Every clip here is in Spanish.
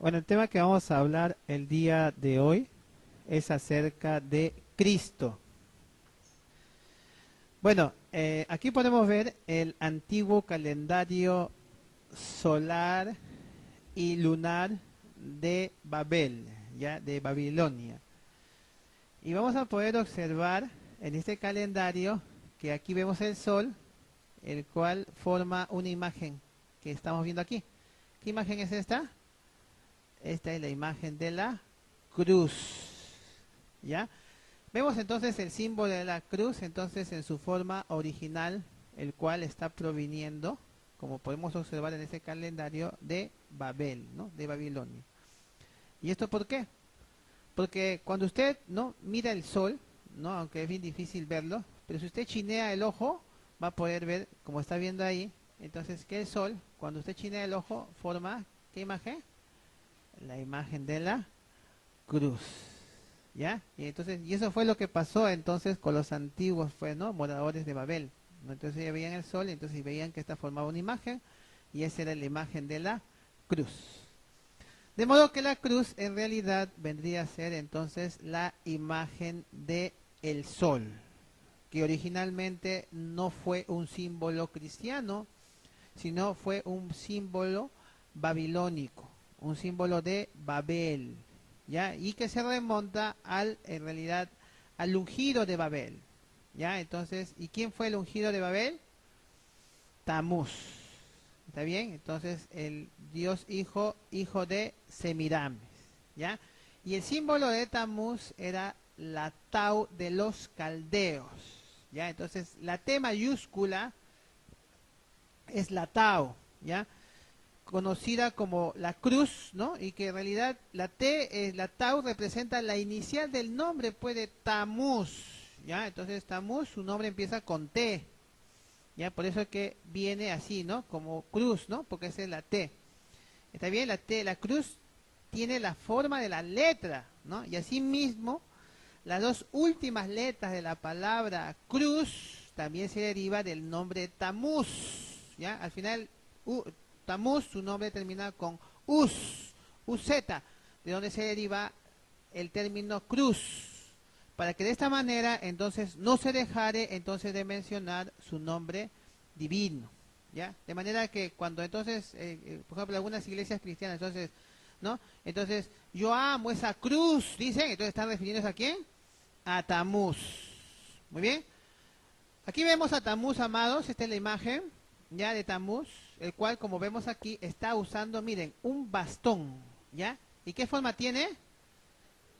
Bueno, el tema que vamos a hablar el día de hoy es acerca de Cristo. Bueno, aquí podemos ver el antiguo calendario solar y lunar de Babel, ya de Babilonia. Y vamos a poder observar en este calendario que aquí vemos el sol, el cual forma una imagen que estamos viendo aquí. ¿Qué imagen es esta? Esta es la imagen de la cruz, ¿ya? Vemos entonces el símbolo de la cruz, entonces en su forma original, el cual está proviniendo, como podemos observar en ese calendario, de Babel, ¿no? De Babilonia. ¿Y esto por qué? Porque cuando usted no mira el sol, ¿no? Aunque es bien difícil verlo, pero si usted chinea el ojo, va a poder ver, como está viendo ahí, entonces que el sol, cuando usted chinea el ojo, forma, ¿qué imagen? La imagen de la cruz, ¿ya? Y entonces, y eso fue lo que pasó entonces con los antiguos, pues, ¿no? Moradores de Babel, ¿no? Entonces ellos veían el sol, entonces veían que esta formaba una imagen, y esa era la imagen de la cruz. De modo que la cruz en realidad vendría a ser entonces la imagen de el sol, que originalmente no fue un símbolo cristiano, sino fue un símbolo babilónico, un símbolo de Babel, ¿ya? Y que se remonta en realidad, al ungido de Babel, ¿ya? Entonces, ¿y quién fue el ungido de Babel? Tamuz, ¿está bien? Entonces, el Dios hijo de Semiramis, ¿ya? Y el símbolo de Tamuz era la Tau de los caldeos, ¿ya? Entonces, la T mayúscula es la Tau, ¿ya? Conocida como la cruz, ¿no? Y que en realidad la T, la Tau representa la inicial del nombre, pues, de Tamuz, ¿ya? Entonces Tamuz, su nombre empieza con T, ¿ya? Por eso es que viene así, ¿no? Como cruz, ¿no? Porque esa es la T. ¿Está bien? La T, la cruz tiene la forma de la letra, ¿no? Y asimismo, las dos últimas letras de la palabra cruz también se deriva del nombre Tamuz, ¿ya? Al final, Tamuz, su nombre termina con UZ, de donde se deriva el término cruz, para que de esta manera entonces no se dejare entonces de mencionar su nombre divino, ¿ya? De manera que cuando entonces, por ejemplo, algunas iglesias cristianas, entonces, ¿no? Entonces, yo amo esa cruz, dicen, entonces están refiriéndose a quién? A Tamuz. Muy bien. Aquí vemos a Tamuz, amados, esta es la imagen ya de Tamuz, el cual, como vemos aquí, está usando, miren, un bastón, ¿ya? ¿Y qué forma tiene?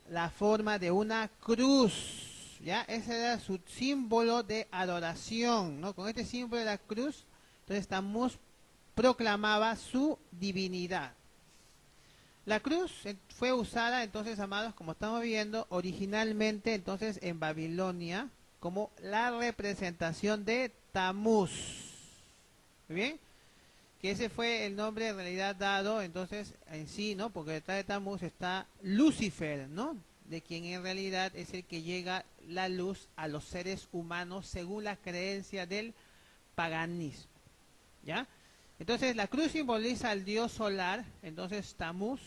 La forma de una cruz, ¿ya? Ese era su símbolo de adoración, ¿no? Con este símbolo de la cruz, entonces Tamuz proclamaba su divinidad. La cruz fue usada entonces, amados, como estamos viendo, originalmente entonces en Babilonia como la representación de Tamuz. ¿Muy bien? Que ese fue el nombre en realidad dado entonces en sí, ¿no? Porque detrás de Tamuz está Lucifer, ¿no? De quien en realidad es el que llega la luz a los seres humanos según la creencia del paganismo, ¿ya? Entonces la cruz simboliza al dios solar, entonces Tamuz,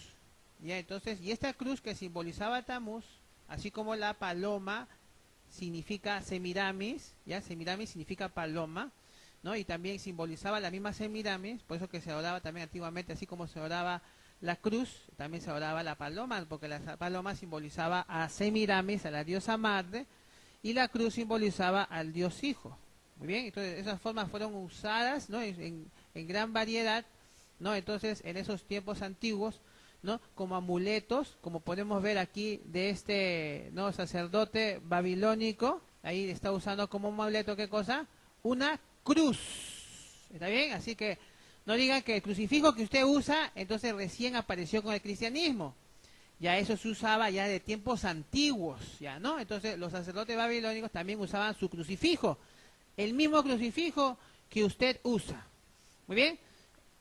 ¿ya? Entonces, y esta cruz que simbolizaba Tamuz, así como la paloma significa Semiramis, ¿ya? Semiramis significa paloma, ¿no? Y también simbolizaba la misma Semiramis, por eso que se oraba también antiguamente, así como se oraba la cruz, también se oraba la paloma, porque la paloma simbolizaba a Semiramis, a la diosa madre, y la cruz simbolizaba al dios hijo. Muy bien, entonces esas formas fueron usadas, ¿no? En gran variedad, ¿no? Entonces, en esos tiempos antiguos, ¿no? Como amuletos, como podemos ver aquí de este, ¿no? Sacerdote babilónico, ahí está usando como amuleto, ¿qué cosa? Una cruz. ¿Está bien? Así que no digan que el crucifijo que usted usa, entonces recién apareció con el cristianismo. Ya eso se usaba ya de tiempos antiguos, ya, ¿no? Entonces los sacerdotes babilónicos también usaban su crucifijo, el mismo crucifijo que usted usa. Muy bien.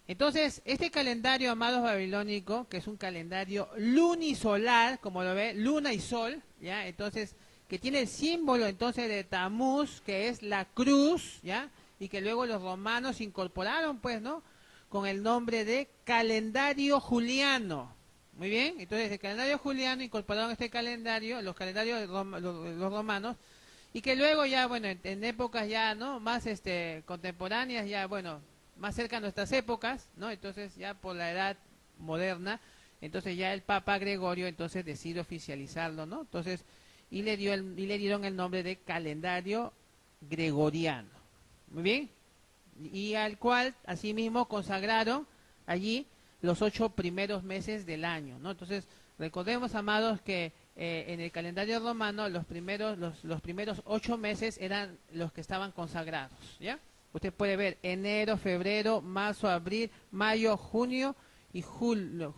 Entonces, este calendario, amados babilónico, que es un calendario lunisolar, como lo ve, luna y sol, ¿ya? Entonces, que tiene el símbolo entonces de Tamuz, que es la cruz, ¿ya? Y que luego los romanos incorporaron, pues, ¿no? Con el nombre de calendario juliano, Muy bien, entonces el calendario juliano incorporaron este calendario, los calendarios los romanos, y que luego ya, bueno, en épocas ya, ¿no? Más contemporáneas, ya, bueno, más cerca a nuestras épocas, ¿no? Entonces ya por la edad moderna, entonces ya el Papa Gregorio entonces decide oficializarlo, ¿no? Entonces, y le dieron el nombre de calendario gregoriano. Muy bien, y al cual asimismo consagraron allí los 8 primeros meses del año, ¿no? Entonces, recordemos, amados, que en el calendario romano los primeros 8 meses eran los que estaban consagrados, ¿ya? Usted puede ver enero, febrero, marzo, abril, mayo, junio y junio,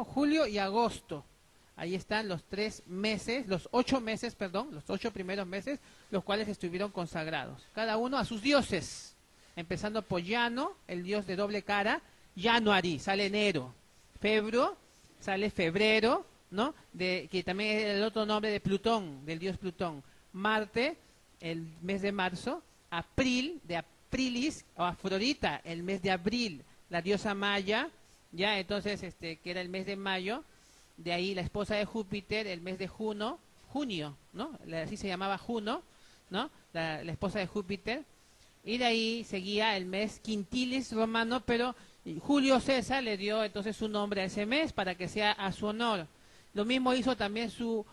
julio y agosto. Ahí están los 3 meses, los 8 meses, perdón, los 8 primeros meses, los cuales estuvieron consagrados, cada uno a sus dioses, empezando por Llano, el dios de doble cara. Januari, sale enero. Febro, sale febrero, ¿no? Que también es el otro nombre de Plutón, del dios Plutón. Marte, el mes de marzo. April, de Aprilis, o Afrodita, el mes de abril, la diosa Maya, ya, entonces, que era el mes de mayo. De ahí la esposa de Júpiter, el mes de junio, ¿no? Así se llamaba Juno, ¿no? La esposa de Júpiter. Y de ahí seguía el mes Quintilis romano, pero Julio César le dio entonces su nombre a ese mes para que sea a su honor. Lo mismo hizo también su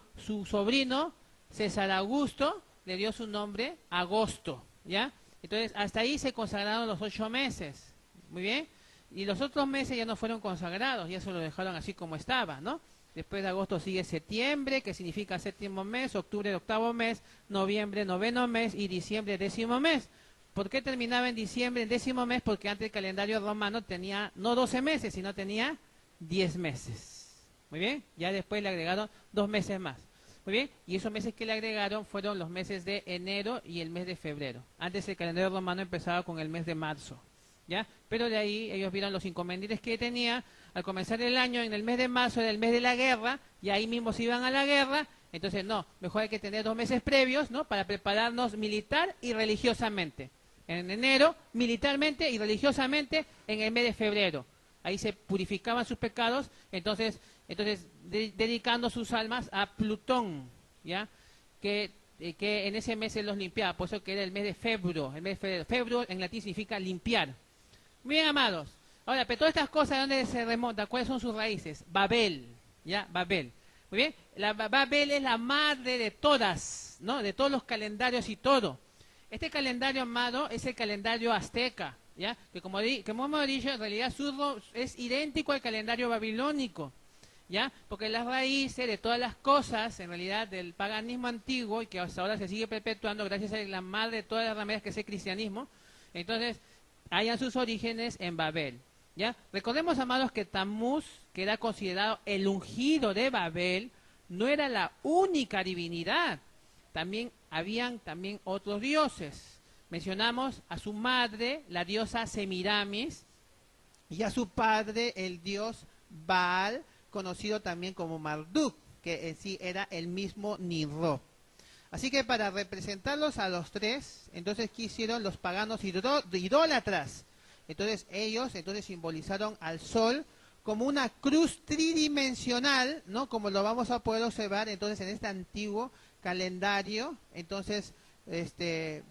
sobrino, César Augusto, le dio su nombre Agosto, ¿ya? Entonces, hasta ahí se consagraron los 8 meses, muy bien. Y los otros meses ya no fueron consagrados, ya se lo dejaron así como estaba, ¿no? Después de agosto sigue septiembre, que significa séptimo mes, octubre, octavo mes, noviembre, noveno mes y diciembre, décimo mes. ¿Por qué terminaba en diciembre, en décimo mes? Porque antes el calendario romano tenía no 12 meses, sino tenía 10 meses. Muy bien, ya después le agregaron 2 meses más. Muy bien, y esos meses que le agregaron fueron los meses de enero y el mes de febrero. Antes el calendario romano empezaba con el mes de marzo, ¿ya? Pero de ahí ellos vieron los inconvenientes que tenía. Al comenzar el año, en el mes de marzo era el mes de la guerra, y ahí mismo se iban a la guerra. Entonces, no, mejor hay que tener 2 meses previos, ¿no? Para prepararnos militar y religiosamente. En enero, militarmente y religiosamente en el mes de febrero. Ahí se purificaban sus pecados, entonces dedicando sus almas a Plutón, ¿ya? Que en ese mes se los limpiaba, por eso que era el mes de febrero. El mes de febrero. Febrero en latín significa limpiar. Bien, amados. Ahora, pero todas estas cosas, ¿de dónde se remontan? ¿Cuáles son sus raíces? Babel, ¿ya? Babel. Muy bien. Babel es la madre de todas, ¿no? De todos los calendarios y todo. Este calendario, amado, es el calendario azteca, ¿ya? Que como hemos dicho, en realidad es idéntico al calendario babilónico, ¿ya? Porque las raíces de todas las cosas, en realidad, del paganismo antiguo, y que hasta ahora se sigue perpetuando gracias a la madre de todas las ramas que es el cristianismo, entonces, hayan sus orígenes en Babel, ¿ya? Recordemos, amados, que Tammuz, que era considerado el ungido de Babel, no era la única divinidad. Habían otros dioses. Mencionamos a su madre, la diosa Semiramis, y a su padre, el dios Baal, conocido también como Marduk, que en sí era el mismo Nirro. Así que para representarlos a los tres, entonces, ¿qué hicieron los paganos idólatras? Entonces ellos simbolizaron al sol como una cruz tridimensional, ¿no? Como lo vamos a poder observar entonces en este antiguo calendario, entonces,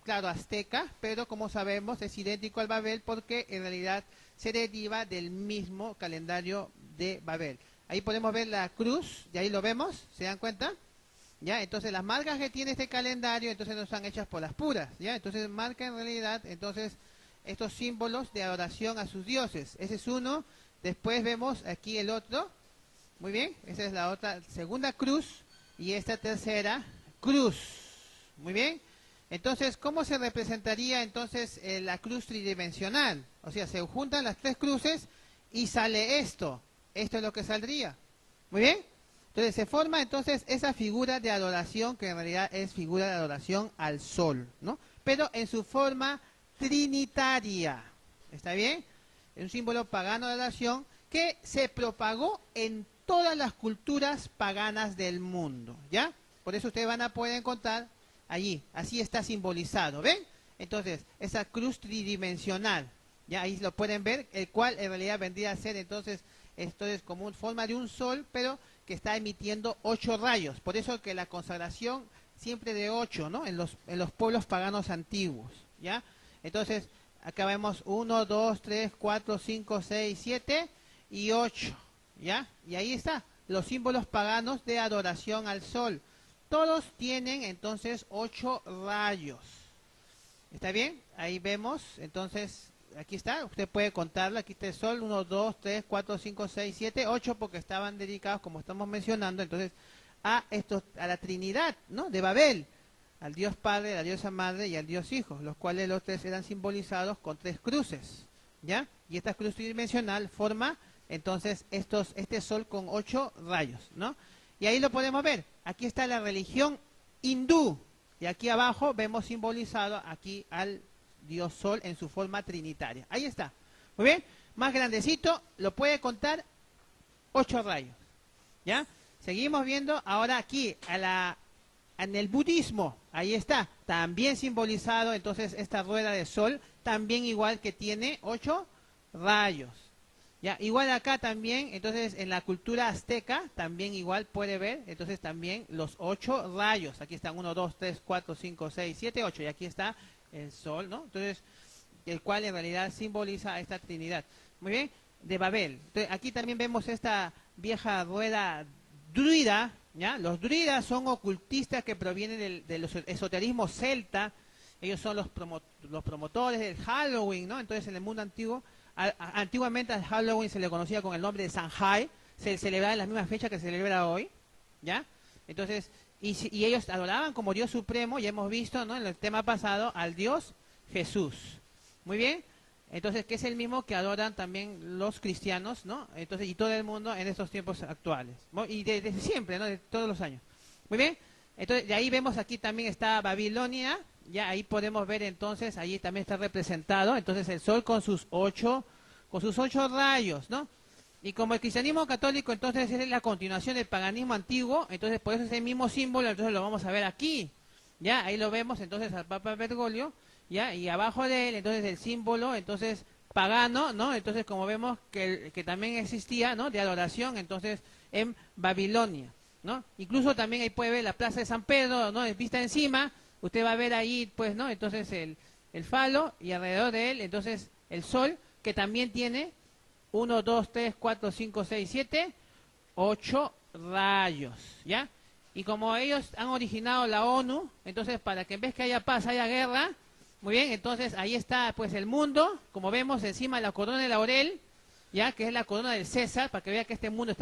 claro, azteca, pero como sabemos es idéntico al Babel porque en realidad se deriva del mismo calendario de Babel. Ahí podemos ver la cruz, de ahí lo vemos, ¿se dan cuenta? ¿Ya? Entonces las marcas que tiene este calendario, entonces no están hechas por las puras, ¿ya? Entonces marca en realidad, entonces, estos símbolos de adoración a sus dioses. Ese es uno, después vemos aquí el otro, muy bien, esa es la otra, segunda cruz, y esta tercera cruz, muy bien. Entonces, ¿cómo se representaría entonces la cruz tridimensional? O sea, se juntan las tres cruces y sale esto es lo que saldría, muy bien. Entonces se forma entonces esa figura de adoración que en realidad es figura de adoración al sol, ¿no? Pero en su forma trinitaria, ¿está bien? Es un símbolo pagano de adoración que se propagó en todas las culturas paganas del mundo, ¿ya? Por eso ustedes van a poder encontrar allí, así está simbolizado, ¿ven? Entonces, esa cruz tridimensional, ya ahí lo pueden ver, el cual en realidad vendría a ser entonces Esto es como forma de un sol, pero que está emitiendo 8 rayos. Por eso que la consagración siempre de 8, ¿no? En los pueblos paganos antiguos, ¿ya? Entonces, acá vemos 1, 2, 3, 4, 5, 6, 7 y 8, ¿ya? Y ahí está, los símbolos paganos de adoración al sol. Todos tienen entonces 8 rayos. ¿Está bien? Ahí vemos, entonces, aquí está, usted puede contarlo, aquí está el sol, 1, 2, 3, 4, 5, 6, 7, 8, porque estaban dedicados, como estamos mencionando, entonces, a la Trinidad, ¿no? De Babel, al Dios Padre, a la Diosa Madre y al Dios Hijo, los cuales los tres eran simbolizados con 3 cruces, ¿ya? Y esta cruz tridimensional forma, entonces, este sol con 8 rayos, ¿no? Y ahí lo podemos ver, aquí está la religión hindú, y aquí abajo vemos simbolizado aquí al Dios Sol en su forma trinitaria. Ahí está. Muy bien. Más grandecito, lo puede contar 8 rayos. ¿Ya? Seguimos viendo ahora aquí en el budismo. Ahí está. También simbolizado entonces esta rueda de sol. También igual que tiene 8 rayos. ¿Ya? Igual acá también, entonces en la cultura azteca, también igual puede ver, entonces también los 8 rayos. Aquí están 1, 2, 3, 4, 5, 6, 7, 8. Y aquí está el sol, ¿no? Entonces, el cual en realidad simboliza a esta Trinidad. Muy bien, de Babel. Entonces, aquí también vemos esta vieja rueda druida, ¿ya? Los druidas son ocultistas que provienen del esoterismo celta. Ellos son los promotores del Halloween, ¿no? Entonces, en el mundo antiguo, antiguamente al Halloween se le conocía con el nombre de Samhain, se celebraba en la misma fecha que se celebra hoy, ¿ya? Entonces, y ellos adoraban como Dios supremo, ya hemos visto, ¿no? En el tema pasado, al Dios Jesús. Muy bien, entonces, que es el mismo que adoran también los cristianos, ¿no? Entonces, y todo el mundo en estos tiempos actuales, ¿no? Y desde siempre, ¿no? De todos los años. Muy bien, entonces, de ahí vemos aquí también está Babilonia. Ya ahí podemos ver entonces, ahí también está representado, entonces el sol con sus 8 rayos, ¿no? Y como el cristianismo católico entonces es la continuación del paganismo antiguo, entonces por eso es el mismo símbolo, entonces lo vamos a ver aquí, ya, ahí lo vemos entonces al Papa Bergoglio, ya, y abajo de él entonces el símbolo, entonces pagano, ¿no? Entonces como vemos que también existía, ¿no? De adoración, entonces en Babilonia, ¿no? Incluso también ahí puede ver la plaza de San Pedro, ¿no? Vista encima. Usted va a ver ahí, pues, ¿no? Entonces el falo y alrededor de él, entonces el sol, que también tiene 1, 2, 3, 4, 5, 6, 7, 8 rayos, ¿ya? Y como ellos han originado la ONU, entonces para que en vez que haya paz, haya guerra, muy bien, entonces ahí está, pues, el mundo, como vemos encima la corona de laurel, ¿ya? Que es la corona del César, para que vea que este mundo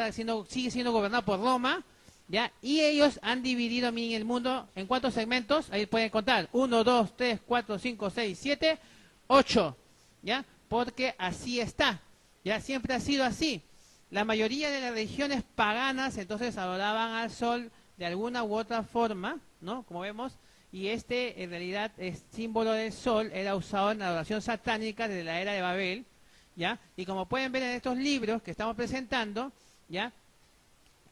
sigue siendo gobernado por Roma, ¿ya? Y ellos han dividido el mundo en ¿cuántos segmentos? Ahí pueden contar. 1, 2, 3, 4, 5, 6, 7, 8. ¿Ya? Porque así está. Ya siempre ha sido así. La mayoría de las religiones paganas entonces adoraban al sol de alguna u otra forma, ¿no? Como vemos. Y en realidad es símbolo del sol, era usado en la adoración satánica desde la era de Babel. ¿Ya? Y como pueden ver en estos libros que estamos presentando, ¿ya?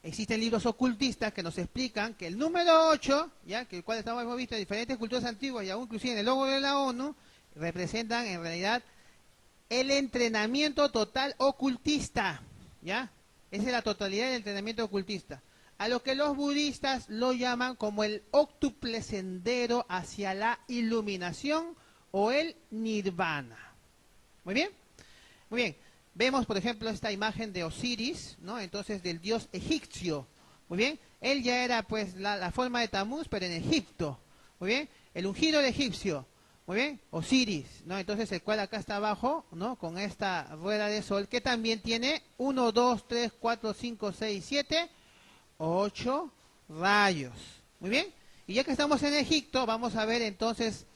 Existen libros ocultistas que nos explican que el número 8, ya que el cual hemos visto en diferentes culturas antiguas y aún inclusive en el logo de la ONU, representan en realidad el entrenamiento total ocultista, ¿ya? Esa es la totalidad del entrenamiento ocultista. A lo que los budistas lo llaman como el óctuple sendero hacia la iluminación o el nirvana. ¿Muy bien? Muy bien. Vemos, por ejemplo, esta imagen de Osiris, ¿no? Entonces, del dios egipcio. Muy bien. Él ya era, pues, la forma de Tamuz, pero en Egipto. Muy bien. El ungido de egipcio. Muy bien. Osiris, ¿no? Entonces, el cual acá está abajo, ¿no? Con esta rueda de sol, que también tiene 1, 2, 3, 4, 5, 6, 7, 8 rayos. Muy bien. Y ya que estamos en Egipto, vamos a ver entonces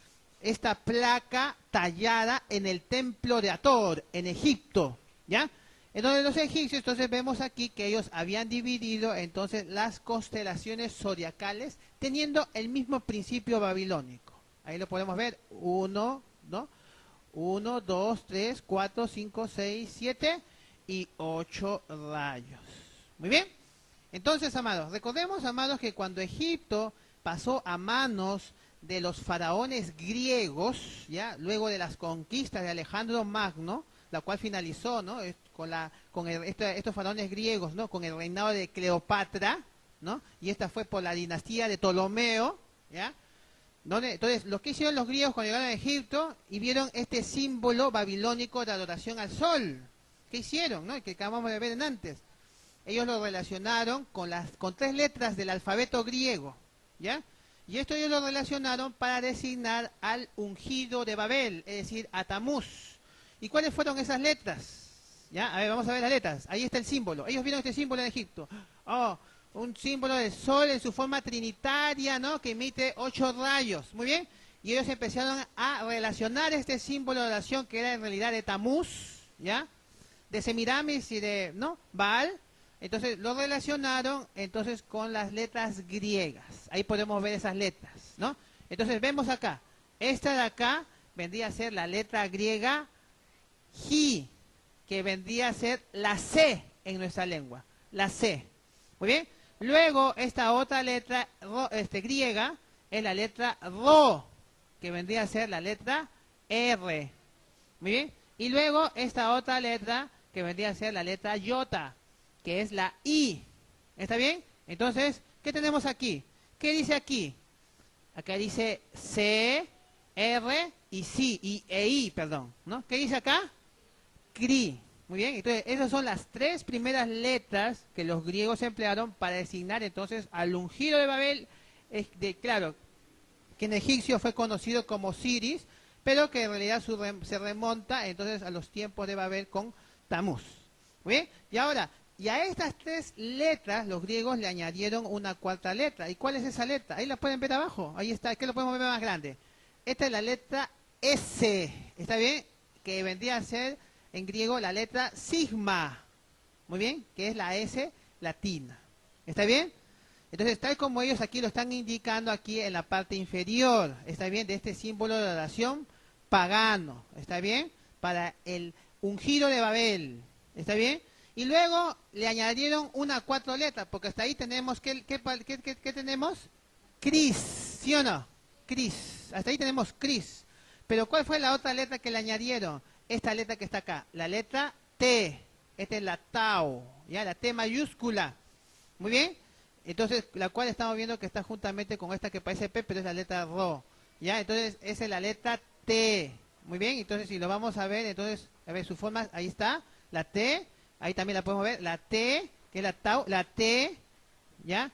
esta placa tallada en el templo de Ator, en Egipto. ¿Ya? Entonces los egipcios, entonces vemos aquí que ellos habían dividido entonces las constelaciones zodiacales teniendo el mismo principio babilónico. Ahí lo podemos ver, 1, ¿no? 1, 2, 3, 4, 5, 6, 7 y 8 rayos. Muy bien. Entonces, amados, recordemos, amados, que cuando Egipto pasó a manos de los faraones griegos, ya luego de las conquistas de Alejandro Magno, la cual finalizó, ¿no? Estos faraones griegos, ¿no? Con el reinado de Cleopatra, ¿no? Y esta fue por la dinastía de Ptolomeo, ¿ya? Entonces, lo que hicieron los griegos cuando llegaron a Egipto y vieron este símbolo babilónico de adoración al sol. ¿Qué hicieron, no? Que acabamos de ver en antes. Ellos lo relacionaron con 3 letras del alfabeto griego, ¿ya? Y esto ellos lo relacionaron para designar al ungido de Babel, es decir, a Tamuz. ¿Y cuáles fueron esas letras? ¿Ya? A ver, vamos a ver las letras. Ahí está el símbolo. Ellos vieron este símbolo en Egipto. Oh, un símbolo del sol en su forma trinitaria, ¿no? Que emite 8 rayos. Muy bien. Y ellos empezaron a relacionar este símbolo de oración que era en realidad de Tamuz, ¿ya? De Semiramis y de, ¿no? Baal. Entonces lo relacionaron entonces con las letras griegas. Ahí podemos ver esas letras, ¿no? Entonces vemos acá. Esta de acá vendría a ser la letra griega Ji, que vendría a ser la C en nuestra lengua. La C. Muy bien. Luego esta otra letra griega es la letra Ro, que vendría a ser la letra R. Muy bien. Y luego esta otra letra que vendría a ser la letra Iota, que es la I. ¿Está bien? Entonces, ¿qué tenemos aquí? ¿Qué dice aquí? Acá dice C, R y C, I, perdón, ¿no? ¿Qué dice acá? Cri. Muy bien, entonces esas son las 3 primeras letras que los griegos emplearon para designar entonces al ungido de Babel, claro, que en egipcio fue conocido como Siris, pero que en realidad se remonta entonces a los tiempos de Babel con Tamuz. Muy bien, y ahora, y a estas 3 letras los griegos le añadieron una 4ª letra. ¿Y cuál es esa letra? Ahí la pueden ver abajo, ahí está, ¿qué lo podemos ver más grande? Esta es la letra S, ¿está bien? Que vendría a ser en griego la letra sigma, muy bien, que es la S latina. ¿Está bien? Entonces, tal como ellos aquí lo están indicando aquí en la parte inferior, ¿está bien? De este símbolo de oración pagano, ¿está bien? Para el ungido de Babel, ¿está bien? Y luego le añadieron una 4 letras, porque hasta ahí tenemos, ¿qué tenemos? Cris, ¿sí o no? Cris, hasta ahí tenemos Cris. Pero ¿cuál fue la otra letra que le añadieron? Esta letra que está acá, la letra T. Esta es la Tau, ¿ya? La T mayúscula. Muy bien. Entonces, la cual estamos viendo que está juntamente con esta que parece P, pero es la letra Ro. ¿Ya? Entonces, esa es la letra T. Muy bien. Entonces, si lo vamos a ver, entonces, a ver su forma, ahí está, la T. Ahí también la podemos ver, la T, que es la Tau, la T. ¿Ya?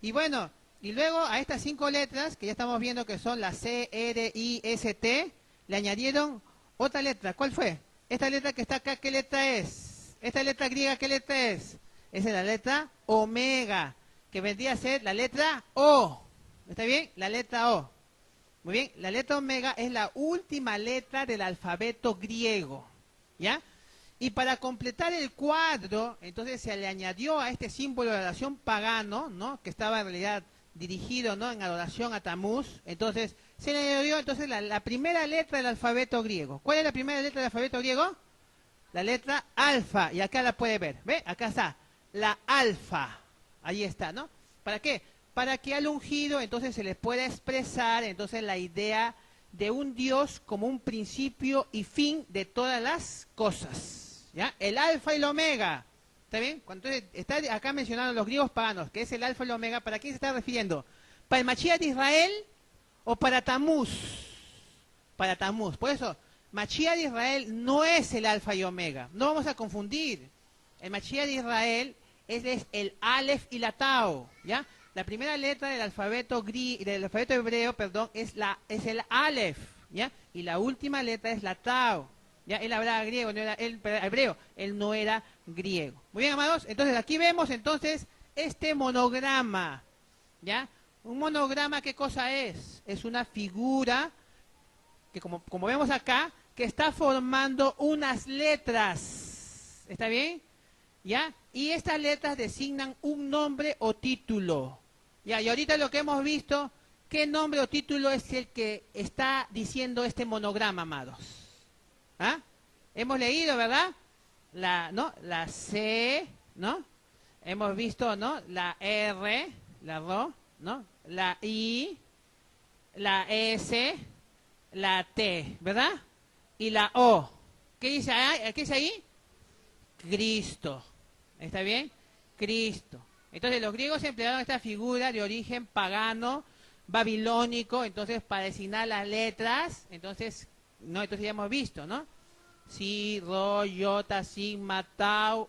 Y bueno, y luego a estas 5 letras, que ya estamos viendo que son la C, R, I, S, T, le añadieron otra letra. ¿Cuál fue? Esta letra que está acá, ¿qué letra es? Esta letra griega, ¿qué letra es? Esa es la letra omega, que vendría a ser la letra O. ¿Está bien? La letra O. Muy bien, la letra omega es la última letra del alfabeto griego. ¿Ya? Y para completar el cuadro, entonces se le añadió a este símbolo de adoración pagano, ¿no? Que estaba en realidad dirigido, ¿no? En adoración a Tamuz. Entonces, se le añadió entonces la primera letra del alfabeto griego. ¿Cuál es la primera letra del alfabeto griego? La letra alfa. Y acá la puede ver. ¿Ve? Acá está. La alfa. Ahí está, ¿no? ¿Para qué? Para que al ungido entonces se le pueda expresar entonces la idea de un Dios como un principio y fin de todas las cosas. ¿Ya? El alfa y el omega. ¿Está bien? Cuando está acá mencionando los griegos paganos, que es el alfa y el omega, ¿para quién se está refiriendo? ¿Para el Mashiach de Israel o para Tamuz? Para Tamuz. Por eso, Mashiach de Israel no es el alfa y omega. No vamos a confundir. El Mashiach de Israel es el Aleph y la Tau. ¿Ya? La primera letra del alfabeto hebreo, perdón, es el Aleph, ¿ya? Y la última letra es la Tau. ¿Ya? Él hablaba griego, no era hebreo, él no era griego. Muy bien, amados, entonces aquí vemos entonces este monograma, ¿ya? Un monograma, ¿qué cosa es? Es una figura que como vemos acá, que está formando unas letras, ¿está bien? ¿Ya? Y estas letras designan un nombre o título, ¿ya? Y ahorita lo que hemos visto, ¿qué nombre o título es el que está diciendo este monograma, amados? ¿Ah? Hemos leído, ¿verdad? ¿No? La C, ¿no? Hemos visto, ¿no? La R, la Ro, ¿no? La I, la S, la T, ¿verdad? Y la O. ¿Qué dice ahí? ¿Qué dice ahí? Cristo. ¿Está bien? Cristo. Entonces los griegos emplearon esta figura de origen pagano, babilónico, entonces para designar las letras, entonces, no, entonces ya hemos visto, ¿no? Si, Rho, Iota, Sigma, Tau,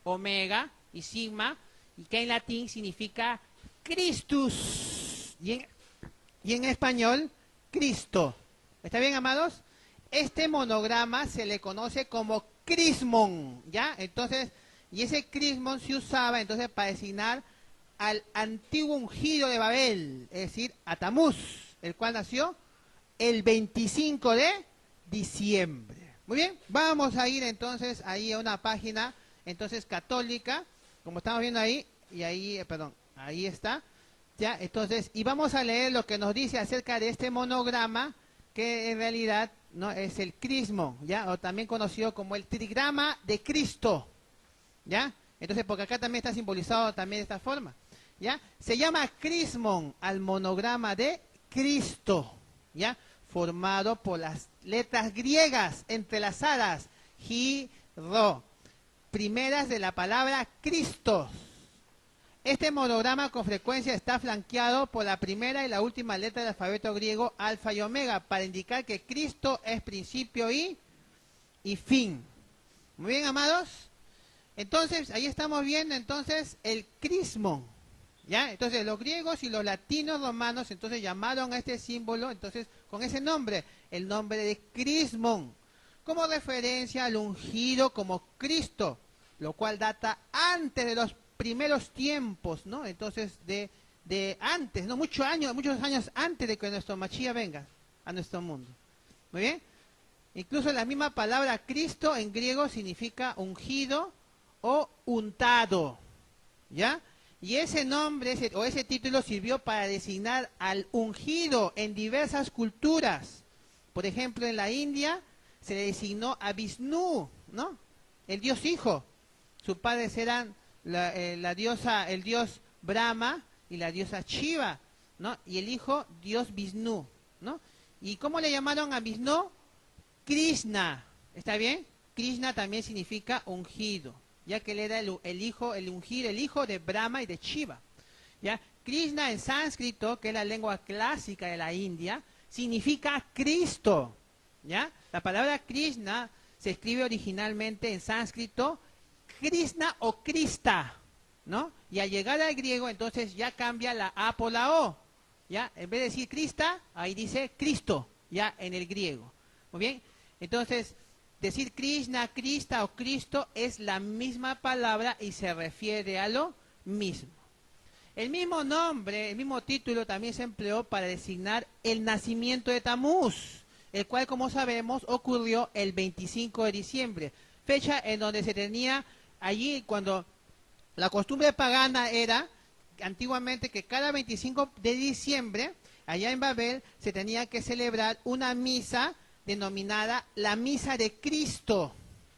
Omega y Sigma, y que en latín significa Christus. Y en español, Cristo. ¿Está bien, amados? Este monograma se le conoce como crismón, ¿ya? Entonces, y ese crismón se usaba entonces para designar al antiguo ungido de Babel, es decir, a Tamuz, el cual nació el 25 de diciembre. Muy bien, vamos a ir entonces ahí a una página entonces católica, como estamos viendo ahí, y ahí, perdón, ahí está, ya, entonces, y vamos a leer lo que nos dice acerca de este monograma, que en realidad no es el crismón, ya, o también conocido como el trigrama de Cristo, ya, entonces porque acá también está simbolizado también de esta forma, ya, se llama crismón al monograma de Cristo, ya, formado por las letras griegas entrelazadas, Ro, primeras de la palabra Cristo. Este monograma con frecuencia está flanqueado por la primera y la última letra del alfabeto griego alfa y omega para indicar que Cristo es principio y fin. Muy bien, amados. Entonces, ahí estamos viendo entonces el crismón. ¿Ya? Entonces, los griegos y los latinos romanos entonces llamaron a este símbolo entonces con ese nombre, el nombre de crismón, como referencia al ungido como Cristo, lo cual data antes de los primeros tiempos, ¿no? Entonces, de antes, ¿no? Muchos años antes de que nuestro Mashiach venga a nuestro mundo. Muy bien. Incluso la misma palabra Cristo en griego significa ungido o untado, ¿ya? Y ese nombre o ese título sirvió para designar al ungido en diversas culturas. Por ejemplo, en la India se le designó a Vishnu, ¿no? El dios hijo. Sus padres eran el dios Brahma y la diosa Shiva, ¿no? Y el hijo, dios Vishnu, ¿no? ¿Y cómo le llamaron a Vishnu? Krishna, ¿está bien? Krishna también significa ungido, ya que él era el hijo, el ungido, el hijo de Brahma y de Shiva, ¿ya? Krishna en sánscrito, que es la lengua clásica de la India, significa Cristo, ¿ya? La palabra Krishna se escribe originalmente en sánscrito Krishna o Krista, ¿no? Y al llegar al griego, entonces ya cambia la A por la O, ¿ya? En vez de decir Krista, ahí dice Cristo, ya en el griego. Muy bien, entonces, decir Krishna, Krista o Cristo es la misma palabra y se refiere a lo mismo. El mismo nombre, el mismo título también se empleó para designar el nacimiento de Tamuz, el cual, como sabemos, ocurrió el 25 de diciembre, fecha en donde se tenía allí cuando la costumbre pagana era antiguamente que cada 25 de diciembre, allá en Babel, se tenía que celebrar una misa denominada la misa de Cristo.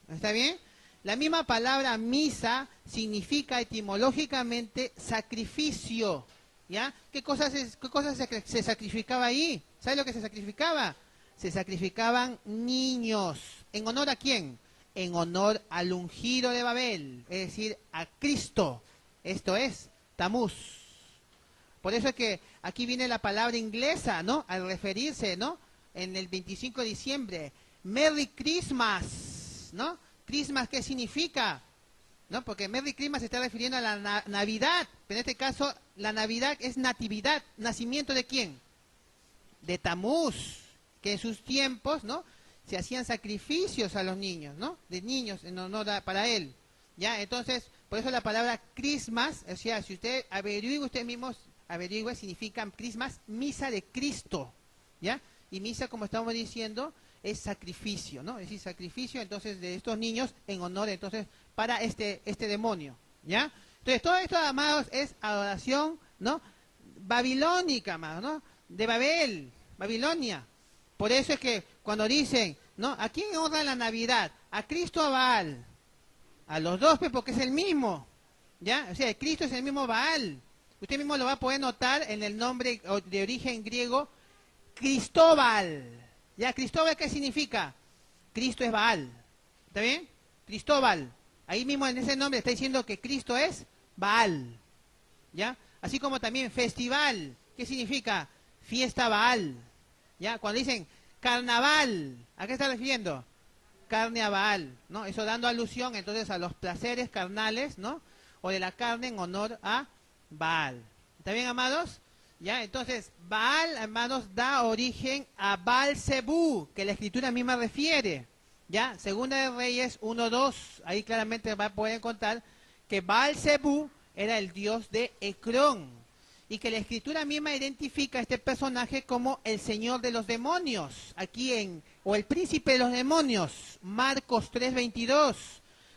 ¿Está bien? La misma palabra misa significa etimológicamente sacrificio. ¿Ya? ¿Qué cosas se sacrificaba ahí? ¿Sabe lo que se sacrificaba? Se sacrificaban niños. ¿En honor a quién? En honor al ungido de Babel, es decir, a Cristo. Esto es Tamuz. Por eso es que aquí viene la palabra inglesa, ¿no? Al referirse, ¿no? En el 25 de diciembre, Merry Christmas, ¿no? Christmas, ¿qué significa? ¿No? Porque Merry Christmas se está refiriendo a la Navidad, pero en este caso la Navidad es natividad, ¿nacimiento de quién? De Tamuz, que en sus tiempos, ¿no? Se hacían sacrificios a los niños, ¿no? De niños en honor para él, ¿ya? Entonces, por eso la palabra Christmas, o sea, si usted averigüe usted mismo, averigüe, significa Christmas, misa de Cristo, ¿ya? Y misa, como estamos diciendo, es sacrificio, ¿no? Es decir, sacrificio entonces de estos niños en honor entonces para este demonio, ¿ya? Entonces todo esto, amados, es adoración, ¿no? Babilónica, amados, ¿no? De Babel, Babilonia. Por eso es que cuando dicen, ¿no? ¿A quién honra la Navidad? A Cristo o a Baal. A los dos, pues, porque es el mismo, ¿ya? O sea, Cristo es el mismo Baal. Usted mismo lo va a poder notar en el nombre de origen griego, Cristóbal. ¿Ya? ¿Cristóbal qué significa? Cristo es Baal. ¿Está bien? Cristóbal. Ahí mismo en ese nombre está diciendo que Cristo es Baal. ¿Ya? Así como también festival. ¿Qué significa? Fiesta Baal. ¿Ya? Cuando dicen carnaval, ¿a qué está refiriendo? Carne a Baal, ¿no? Eso dando alusión entonces a los placeres carnales, ¿no? O de la carne en honor a Baal. ¿Está bien, amados? ¿Ya? Entonces, Baal, hermanos, da origen a Baal-Zebú, que la escritura misma refiere. ¿Ya? Segunda de Reyes 1:2, ahí claramente va a poder contar que Baal-Zebú era el dios de Ecrón, y que la escritura misma identifica a este personaje como el señor de los demonios, o el príncipe de los demonios, Marcos 3:22,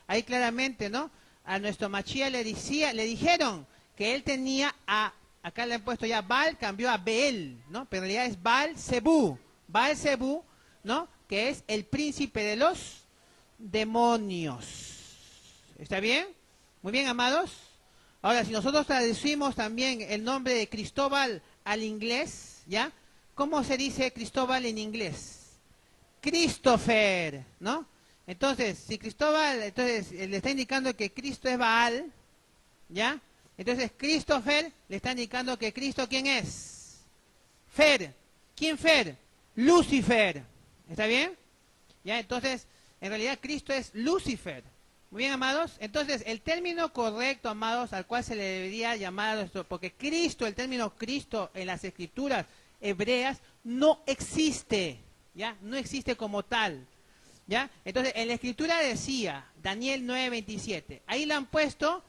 ahí claramente, ¿no? A nuestro Machía le dijeron que él tenía acá le han puesto ya Baal, cambió a Beel, ¿no? Pero en realidad es Baal-Zebú, ¿no? Que es el príncipe de los demonios. ¿Está bien? Muy bien, amados. Ahora, si nosotros traducimos también el nombre de Cristóbal al inglés, ¿ya? ¿Cómo se dice Cristóbal en inglés? Christopher, ¿no? Entonces, si Cristóbal, entonces le está indicando que Cristo es Baal, ¿ya? Entonces, Christopher le está indicando que Cristo, ¿quién es? Fer. ¿Quién Fer? Lucifer. ¿Está bien? ¿Ya? Entonces, en realidad Cristo es Lucifer. Muy bien, amados. Entonces, el término correcto, amados, al cual se le debería llamar a nuestro, porque Cristo, el término Cristo en las escrituras hebreas no existe, ¿ya? No existe como tal, ¿ya? Entonces, en la escritura decía, Daniel 9:27, ahí le han puesto,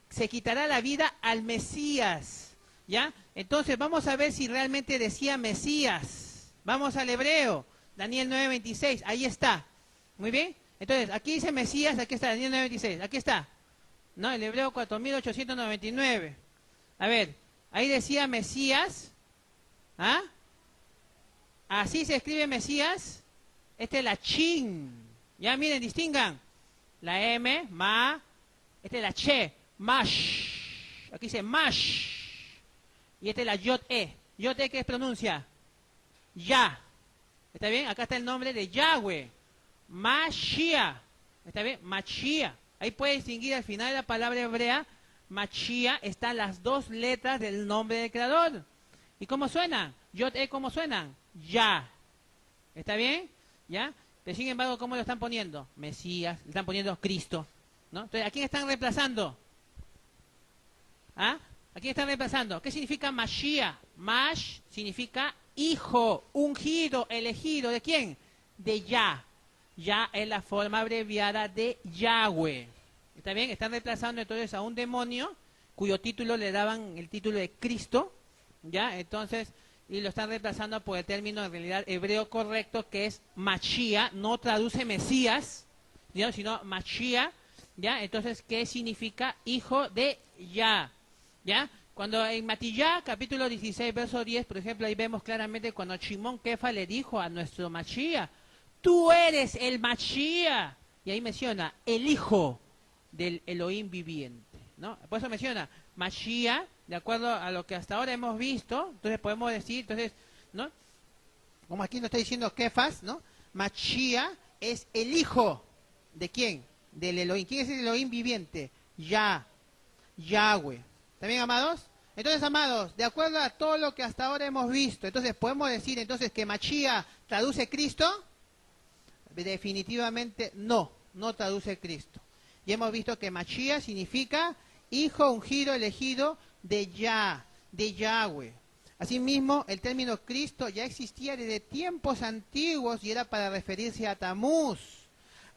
se quitará la vida al Mesías, ¿ya? Entonces, vamos a ver si realmente decía Mesías. Vamos al hebreo, Daniel 9:26, ahí está. Muy bien. Entonces, aquí dice Mesías, aquí está, Daniel 9:26, aquí está. ¿No? El hebreo 4899. A ver, ahí decía Mesías. ¿Ah? Así se escribe Mesías. Este es la Chin. Ya miren, distingan. La M, Ma. Este es la Che, Mash. Aquí dice Mash. Y este es la Yod-E. Yod-E, ¿qué pronuncia? Ya. ¿Está bien? Acá está el nombre de Yahweh. Mashiach. ¿Está bien? Mashiach. Ahí puede distinguir al final de la palabra hebrea, Mashiach, están las dos letras del nombre del creador. ¿Y cómo suenan? Yod-E, ¿cómo suenan? Ya. ¿Está bien? ¿Ya? Pero sin embargo, ¿cómo lo están poniendo? Mesías, le están poniendo Cristo. ¿No? Entonces, ¿a quién están reemplazando? ¿Ah? ¿A quién están reemplazando? ¿Qué significa Mashiach? Mash significa hijo, ungido, elegido. ¿De quién? De Yah. Ya es la forma abreviada de Yahweh. ¿Está bien? Están reemplazando entonces a un demonio cuyo título le daban el título de Cristo, ¿ya? Entonces, y lo están reemplazando por el término en realidad hebreo correcto que es Mashiach, no traduce Mesías, ¿ya? Sino Mashiach, ¿ya? Entonces, ¿qué significa hijo de Yah? ¿Ya? Cuando en Matillá, capítulo 16, verso 10, por ejemplo, ahí vemos claramente cuando Shimón Kefa le dijo a nuestro Mashiach, tú eres el Mashiach. Y ahí menciona el hijo del Elohim viviente, ¿no? Por eso menciona Mashiach, de acuerdo a lo que hasta ahora hemos visto. Entonces podemos decir, entonces, ¿no? Como aquí nos está diciendo Kefas, ¿no? Mashiach es el hijo de ¿quién? Del Elohim. ¿Quién es el Elohim viviente? Yahweh. ¿Está bien, amados? Entonces, amados, de acuerdo a todo lo que hasta ahora hemos visto, entonces podemos decir entonces que Mashiach traduce Cristo. Definitivamente no traduce Cristo. Y hemos visto que Mashiach significa hijo ungido, elegido de Yahweh. Asimismo, el término Cristo ya existía desde tiempos antiguos y era para referirse a Tamuz,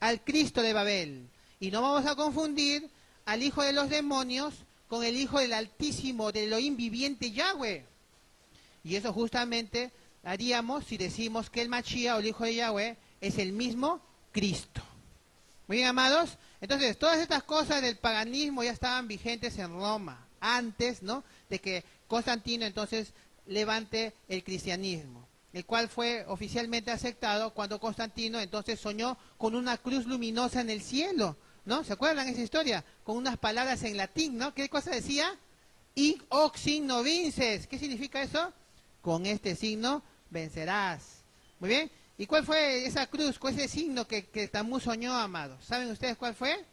al Cristo de Babel. Y no vamos a confundir al hijo de los demonios con el hijo del Altísimo, del Elohim viviente Yahweh. Y eso justamente haríamos si decimos que el Mashiach o el hijo de Yahweh es el mismo Cristo. Muy bien, amados. Entonces, todas estas cosas del paganismo ya estaban vigentes en Roma, antes, ¿no?, de que Constantino entonces levante el cristianismo, el cual fue oficialmente aceptado cuando Constantino entonces soñó con una cruz luminosa en el cielo, ¿no? ¿Se acuerdan esa historia? Con unas palabras en latín, ¿no? ¿Qué cosa decía? Hic hoc signo vinces. ¿Qué significa eso? Con este signo vencerás. Muy bien. ¿Y cuál fue esa cruz, cuál es ese signo que Tamuz soñó, amados? ¿Saben ustedes cuál fue?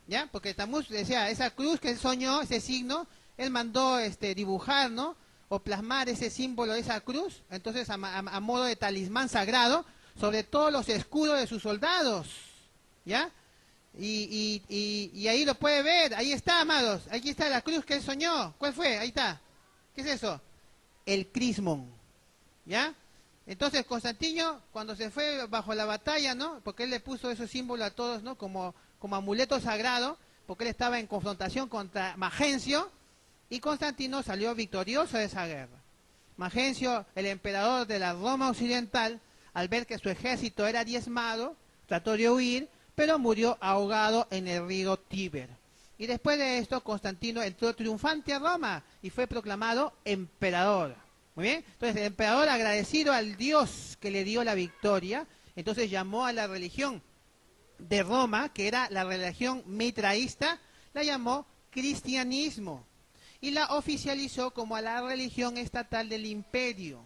¿Ya? Porque Tamuz decía, esa cruz que él soñó, ese signo, él mandó dibujar, ¿no? O plasmar ese símbolo de esa cruz, entonces a modo de talismán sagrado, sobre todos los escudos de sus soldados, ¿ya? Y ahí lo puede ver, ahí está, amados, aquí está la cruz que él soñó. ¿Cuál fue? Ahí está. ¿Qué es eso? El crismón, ¿ya? Entonces Constantino, cuando se fue bajo la batalla, ¿no? Porque él le puso esos símbolos a todos, ¿no? Como amuleto sagrado, porque él estaba en confrontación contra Magencio, y Constantino salió victorioso de esa guerra. Magencio, el emperador de la Roma occidental, al ver que su ejército era diezmado, trató de huir, pero murió ahogado en el río Tíber. Y después de esto, Constantino entró triunfante a Roma y fue proclamado emperador. Muy bien, entonces el emperador, agradecido al Dios que le dio la victoria, entonces llamó a la religión de Roma, que era la religión mitraísta, la llamó cristianismo y la oficializó como a la religión estatal del imperio.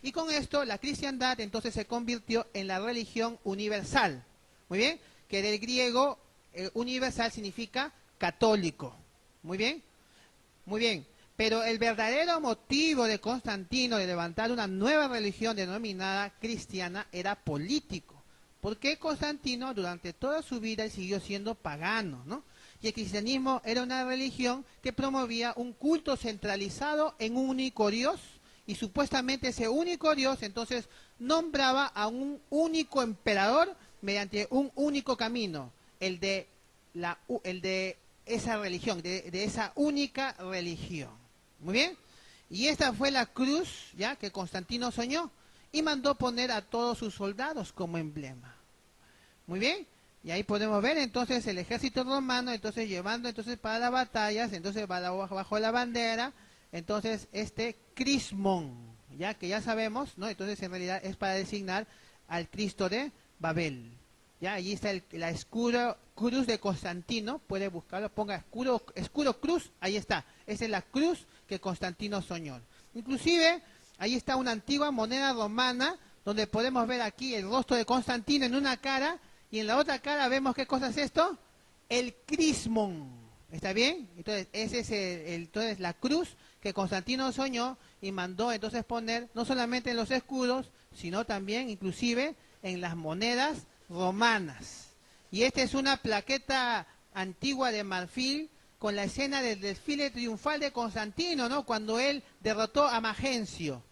Y con esto la cristiandad entonces se convirtió en la religión universal. Muy bien, que del griego universal significa católico. Muy bien, muy bien. Pero el verdadero motivo de Constantino de levantar una nueva religión denominada cristiana era político. Porque Constantino durante toda su vida siguió siendo pagano, ¿no? Y el cristianismo era una religión que promovía un culto centralizado en un único Dios, y supuestamente ese único Dios entonces nombraba a un único emperador mediante un único camino, el de esa religión, de esa única religión. Muy bien, y esta fue la cruz, ya, que Constantino soñó y mandó poner a todos sus soldados como emblema. Muy bien, y ahí podemos ver entonces el ejército romano, entonces llevando entonces para las batallas, entonces bajo la bandera, entonces crismón, ya que ya sabemos, ¿no? Entonces en realidad es para designar al Cristo de Babel. Ya, allí está la escudo cruz de Constantino, puede buscarlo, ponga escudo cruz, ahí está, esa es la cruz que Constantino soñó. Inclusive, ahí está una antigua moneda romana, donde podemos ver aquí el rostro de Constantino en una cara, y en la otra cara vemos qué cosa es esto, el crismón, ¿está bien? Entonces, ese es entonces la cruz que Constantino soñó y mandó entonces poner, no solamente en los escudos, sino también, inclusive, en las monedas romanas. Y esta es una plaqueta antigua de marfil con la escena del desfile triunfal de Constantino, ¿no? Cuando él derrotó a Magencio.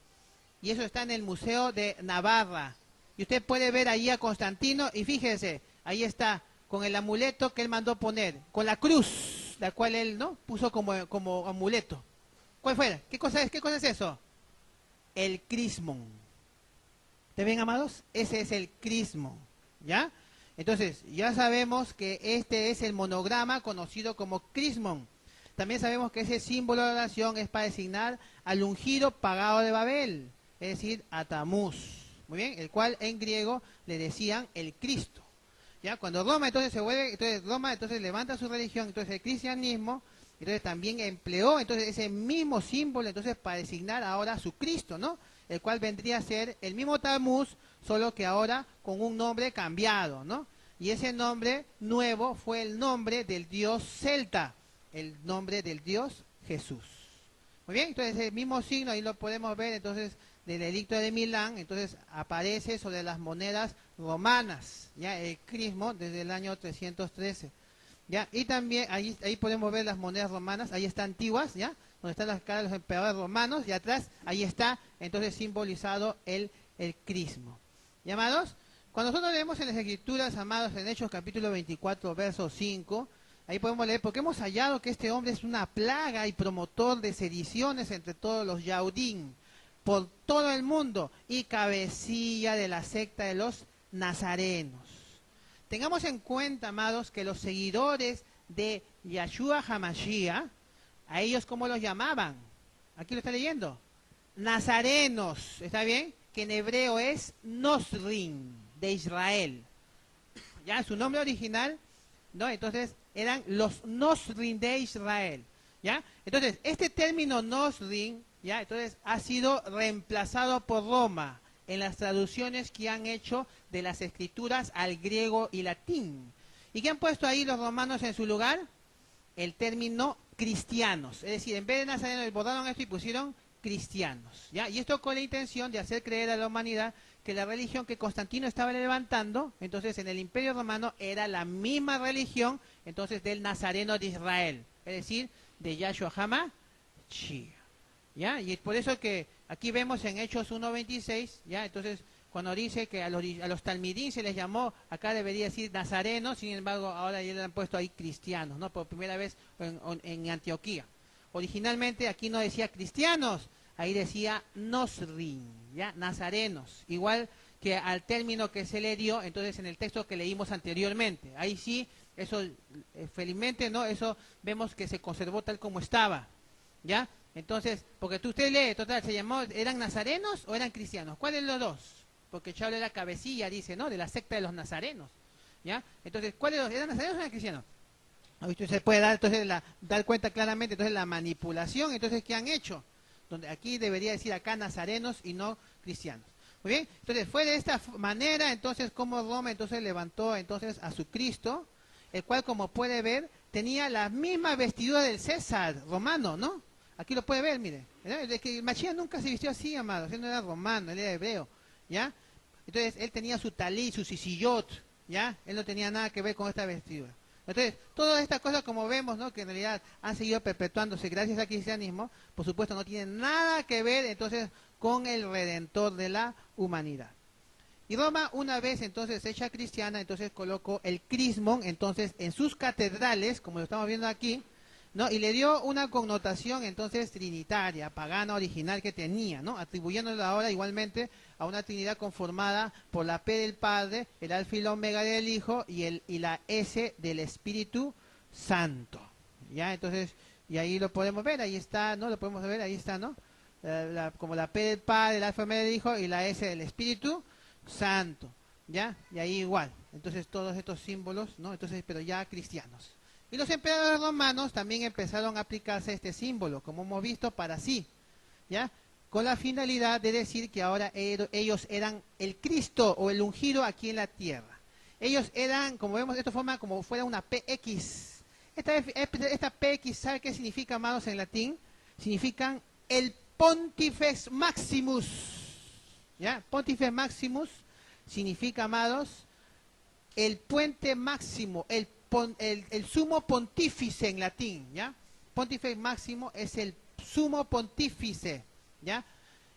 Y eso está en el Museo de Navarra. Y usted puede ver ahí a Constantino y fíjese, ahí está, con el amuleto que él mandó poner, con la cruz, la cual él, ¿no?, puso como amuleto. ¿Cuál fue? ¿Qué cosa es eso? El crismón. ¿Te ven, amados? Ese es el crismón, ¿ya? Entonces, ya sabemos que este es el monograma conocido como crismón. También sabemos que ese símbolo de oración es para designar al ungido pagado de Babel, es decir, a Tamuz, muy bien, el cual en griego le decían el Cristo. Ya, cuando Roma entonces se vuelve, entonces Roma entonces levanta su religión, entonces el cristianismo, entonces también empleó entonces ese mismo símbolo entonces para designar ahora a su Cristo, ¿no? El cual vendría a ser el mismo Tamuz, solo que ahora con un nombre cambiado, ¿no? Y ese nombre nuevo fue el nombre del dios celta, el nombre del dios Jesús. Muy bien, entonces el mismo signo, ahí lo podemos ver entonces del edicto de Milán, entonces aparece sobre las monedas romanas, ya el crismo desde el año 313. ¿Ya? Y también ahí podemos ver las monedas romanas, ahí están antiguas, ¿ya? Donde están las caras de los emperadores romanos, y atrás, ahí está entonces simbolizado el crismo. ¿Y, amados? Cuando nosotros leemos en las Escrituras, amados, en Hechos capítulo 24, verso 5, ahí podemos leer, porque hemos hallado que este hombre es una plaga y promotor de sediciones entre todos los yaudín, por todo el mundo, y cabecilla de la secta de los nazarenos. Tengamos en cuenta, amados, que los seguidores de Yahshua HaMashiach, a ellos, ¿cómo los llamaban? Aquí lo está leyendo. Nazarenos, ¿está bien? Que en hebreo es Nosrim, de Israel. Ya, su nombre original, ¿no? Entonces, eran los Nosrim de Israel. ¿Ya? Entonces, este término Nosrim, ¿ya? Entonces, ha sido reemplazado por Roma en las traducciones que han hecho de las escrituras al griego y latín. ¿Y qué han puesto ahí los romanos en su lugar? El término cristianos. Es decir, en vez de nazarenos, borraron esto y pusieron cristianos, ¿ya? Y esto con la intención de hacer creer a la humanidad que la religión que Constantino estaba levantando, entonces en el Imperio Romano, era la misma religión, entonces, del Nazareno de Israel, es decir, de Yahshua HaMashiach, ¿ya? Y es por eso que aquí vemos en Hechos 1:26, ¿ya? Entonces, cuando dice que a los talmidín se les llamó, acá debería decir nazarenos, sin embargo, ahora ya le han puesto ahí cristianos, ¿no? Por primera vez en Antioquía. Originalmente aquí no decía cristianos, ahí decía nosrin, ¿ya? Nazarenos, igual que al término que se le dio entonces en el texto que leímos anteriormente. Ahí sí, eso felizmente, ¿no? Eso vemos que se conservó tal como estaba, ¿ya? Entonces, porque usted lee, total, se llamó, ¿eran nazarenos o eran cristianos? ¿Cuál de los dos? Porque Chávez era cabecilla, dice, ¿no? De la secta de los nazarenos, ¿ya? Entonces, ¿cuál de los eran nazarenos o eran cristianos? Usted se puede dar, entonces, dar cuenta claramente, entonces, la manipulación, entonces, ¿qué han hecho? Donde aquí debería decir acá nazarenos y no cristianos. Muy bien, entonces, fue de esta manera, entonces, como Roma, entonces, levantó, entonces, a su Cristo, el cual, como puede ver, tenía la misma vestidura del César romano, ¿no? Aquí lo puede ver, mire. De que Mashiach nunca se vistió así, amados, él no era romano, él era hebreo, ¿ya? Entonces, él tenía su talí, su sisillot, ¿ya? Él no tenía nada que ver con esta vestidura. Entonces, todas estas cosas, como vemos, ¿no? Que en realidad han seguido perpetuándose gracias al cristianismo, por supuesto no tienen nada que ver, entonces, con el Redentor de la humanidad. Y Roma, una vez entonces hecha cristiana, entonces colocó el crismón, entonces, en sus catedrales, como lo estamos viendo aquí, ¿no? Y le dio una connotación entonces trinitaria, pagana original que tenía, ¿no? Atribuyéndolo ahora igualmente a una trinidad conformada por la P del Padre, el Alfa y la Omega del Hijo y la S del Espíritu Santo. ¿Ya? Entonces, y ahí lo podemos ver, ahí está, ¿no? Lo podemos ver, ahí está, ¿no? Como la P del Padre, el Alfa y Omega del Hijo y la S del Espíritu Santo. ¿Ya? Y ahí igual. Entonces, todos estos símbolos, ¿no? Entonces, pero ya cristianos. Y los emperadores romanos también empezaron a aplicarse este símbolo, como hemos visto, para sí, ¿ya? Con la finalidad de decir que ahora ellos eran el Cristo o el ungido aquí en la tierra. Ellos eran, como vemos de esta forma, como fuera una PX. Esta PX, ¿sabe qué significa, amados, en latín? Significan el Pontifex Maximus, ¿ya? Pontifex Maximus significa, amados, el puente máximo, el sumo pontífice en latín, ¿ya? Pontífice máximo es el sumo pontífice, ¿ya?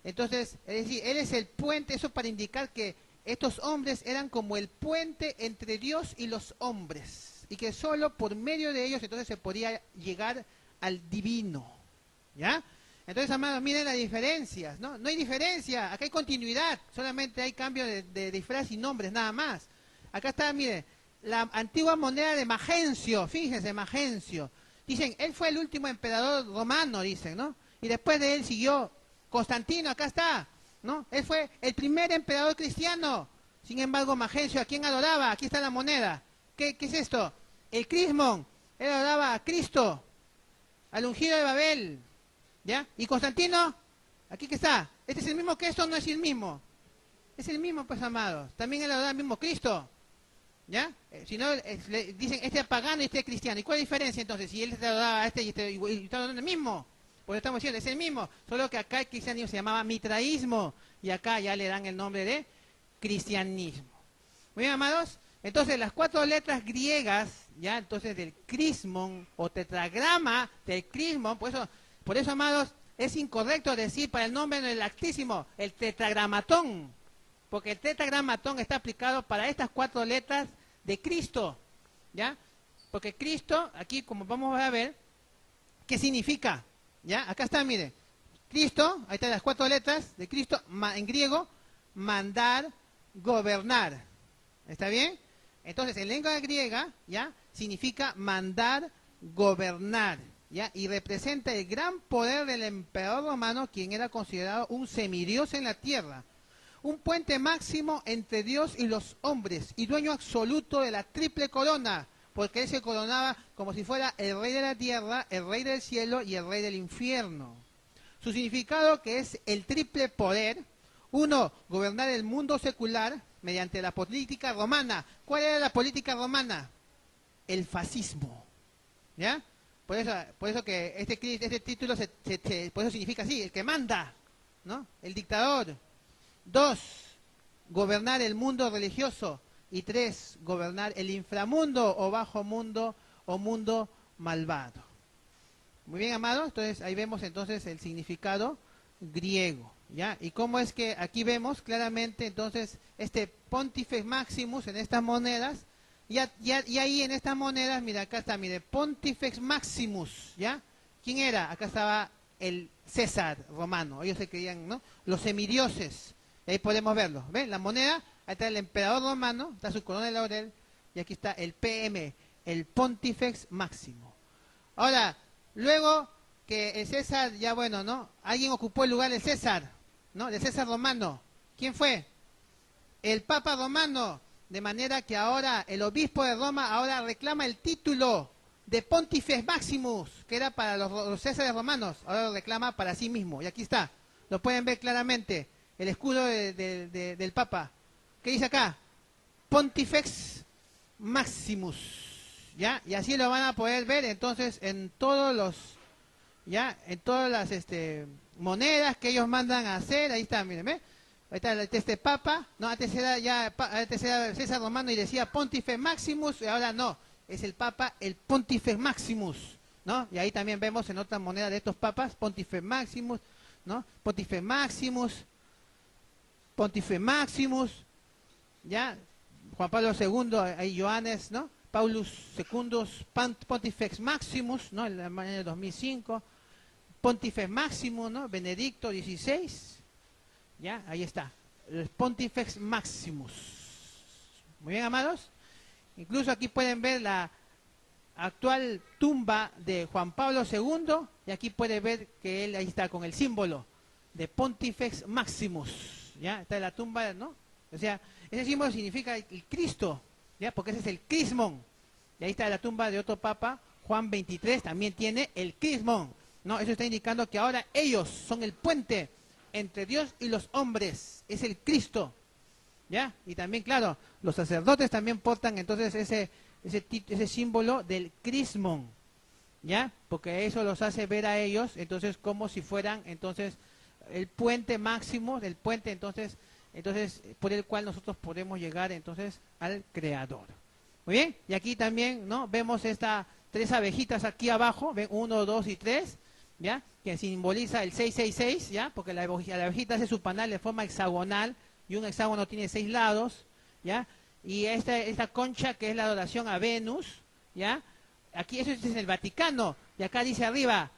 Entonces, es decir, él es el puente, eso para indicar que estos hombres eran como el puente entre Dios y los hombres, y que solo por medio de ellos entonces se podía llegar al divino, ¿ya? Entonces, amados, miren las diferencias, ¿no? No hay diferencia, acá hay continuidad, solamente hay cambio de disfraz y nombres, nada más. Acá está, miren, la antigua moneda de Magencio, fíjense, Magencio. Dicen, él fue el último emperador romano, dicen, ¿no? Y después de él siguió Constantino, acá está, ¿no? Él fue el primer emperador cristiano. Sin embargo, Magencio, ¿a quién adoraba? Aquí está la moneda. ¿Qué es esto? El crismón. Él adoraba a Cristo, al ungido de Babel, ¿ya? ¿Y Constantino? Aquí que está. ¿Este es el mismo que esto o no es el mismo? Es el mismo, pues, amados. También él adoraba al mismo Cristo. ¿Ya? Si no, dicen, este es pagano y este es cristiano. ¿Y cuál es la diferencia entonces? Si él se adoraba a este y está adorando el mismo. Pues estamos diciendo, es el mismo. Solo que acá el cristianismo se llamaba mitraísmo. Y acá ya le dan el nombre de cristianismo. Muy bien, amados. Entonces, las 4 letras griegas, ya, entonces del crismón o tetragrama del crismón, por eso, amados, es incorrecto decir para el nombre del Altísimo, el tetragramatón. Porque el tetragramatón está aplicado para estas 4 letras de Cristo, ¿ya? Porque Cristo, aquí como vamos a ver, ¿qué significa? ¿Ya? Acá está, mire, Cristo, ahí están las 4 letras de Cristo, en griego, mandar, gobernar. ¿Está bien? Entonces, en lengua griega, ¿ya? Significa mandar, gobernar, ¿ya? Y representa el gran poder del emperador romano, quien era considerado un semidios en la tierra. Un puente máximo entre Dios y los hombres y dueño absoluto de la triple corona, porque él se coronaba como si fuera el rey de la tierra, el rey del cielo y el rey del infierno. Su significado, que es el triple poder Uno, gobernar el mundo secular mediante la política romana. ¿Cuál era la política romana? El fascismo. ¿Ya? Por eso que este título por eso significa así, el que manda, ¿no? El dictador. Dos, gobernar el mundo religioso. Y tres, gobernar el inframundo o bajo mundo o mundo malvado. Muy bien, amados. Entonces ahí vemos entonces el significado griego, ¿ya? Y cómo es que aquí vemos claramente entonces este Pontifex Maximus en estas monedas. Y ahí en estas monedas, mira, acá está, mire, Pontifex Maximus, ¿ya? ¿Quién era? Acá estaba el César romano, ellos se creían, ¿no? Los semidioses, y ahí podemos verlo, ¿ven? La moneda, ahí está el emperador romano, está su corona de laurel, y aquí está el PM, el Pontifex Máximo. Ahora, luego que el César, ya bueno, ¿no? Alguien ocupó el lugar del César, ¿no? Del César romano. ¿Quién fue? El Papa romano. De manera que ahora el obispo de Roma ahora reclama el título de Pontifex Maximus, que era para los Césares romanos, ahora lo reclama para sí mismo. Y aquí está, lo pueden ver claramente, el escudo del Papa. ¿Qué dice acá? Pontifex Maximus. ¿Ya? Y así lo van a poder ver entonces en todos los, ya, en todas las monedas que ellos mandan a hacer. Ahí está, miren, ¿ve? Ahí está este Papa, no, antes era César Romano y decía Pontifex Maximus, y ahora no, es el Papa, el Pontifex Maximus, ¿no? Y ahí también vemos en otra moneda de estos papas, Pontifex Maximus, ¿no? Pontifex Maximus, Pontifex Maximus, ¿ya? Juan Pablo II, ahí Johannes, ¿no? Paulus Secundus, Pontifex Maximus, ¿no? En el año 2005, Pontifex Maximus, ¿no? Benedicto XVI, ¿ya? Ahí está, el Pontifex Maximus. Muy bien, amados. Incluso aquí pueden ver la actual tumba de Juan Pablo II, y aquí puede ver que él ahí está con el símbolo de Pontifex Maximus, ¿ya? Está en la tumba, ¿no? O sea, ese símbolo significa el Cristo, ¿ya? Porque ese es el Crismón. Y ahí está la tumba de otro papa, Juan XXIII, también tiene el Crismón, ¿no? Eso está indicando que ahora ellos son el puente entre Dios y los hombres, es el Cristo, ¿ya? Y también, claro, los sacerdotes también portan entonces ese símbolo del crismón, ¿ya? Porque eso los hace ver a ellos, entonces, como si fueran, entonces, el puente máximo, el puente, entonces, por el cual nosotros podemos llegar, entonces, al Creador. Muy bien, y aquí también, ¿no? Vemos estas tres abejitas aquí abajo, ven, 1, 2 y 3, ¿ya? Que simboliza el 666, ¿ya? Porque la abejita hace su panal de forma hexagonal, y un hexágono tiene 6 lados, ¿ya? Y esta concha que es la adoración a Venus, ¿ya? Aquí eso es en el Vaticano, y acá dice arriba,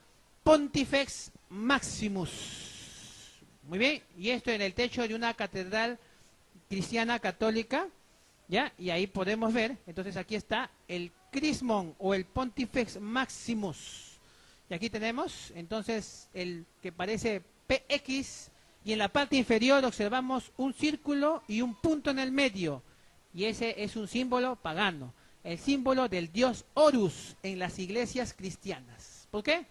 Pontifex Maximus. Muy bien, y esto en el techo de una catedral cristiana católica, ¿ya? Y ahí podemos ver, entonces aquí está el Crismón o el Pontifex Maximus. Y aquí tenemos entonces el que parece PX, y en la parte inferior observamos un círculo y un punto en el medio. Y ese es un símbolo pagano, el símbolo del dios Horus en las iglesias cristianas. ¿Por qué?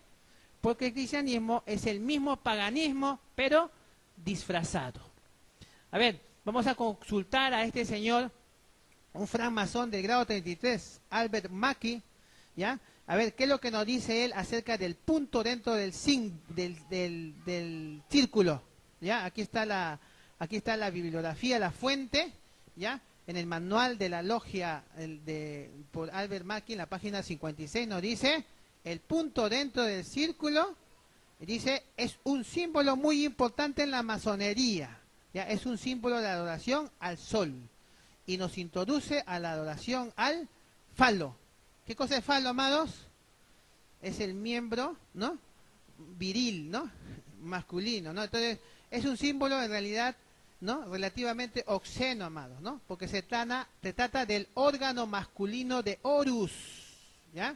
Porque el cristianismo es el mismo paganismo, pero disfrazado. A ver, vamos a consultar a este señor, un francmasón del grado 33, Albert Mackey, ¿ya? A ver, ¿qué es lo que nos dice él acerca del punto dentro del círculo? ¿Ya? Aquí está la bibliografía, la fuente, ¿ya? En el manual de la logia por Albert Mackey, en la página 56, nos dice, el punto dentro del círculo, dice, es un símbolo muy importante en la masonería, ¿ya? Es un símbolo de adoración al sol, y nos introduce a la adoración al falo. ¿Qué cosa es falo, amados? Es el miembro, ¿no? Viril, ¿no? Masculino, ¿no? Entonces, es un símbolo en realidad, ¿no? Relativamente obsceno, amados, ¿no? Porque se trata del órgano masculino de Horus, ¿ya?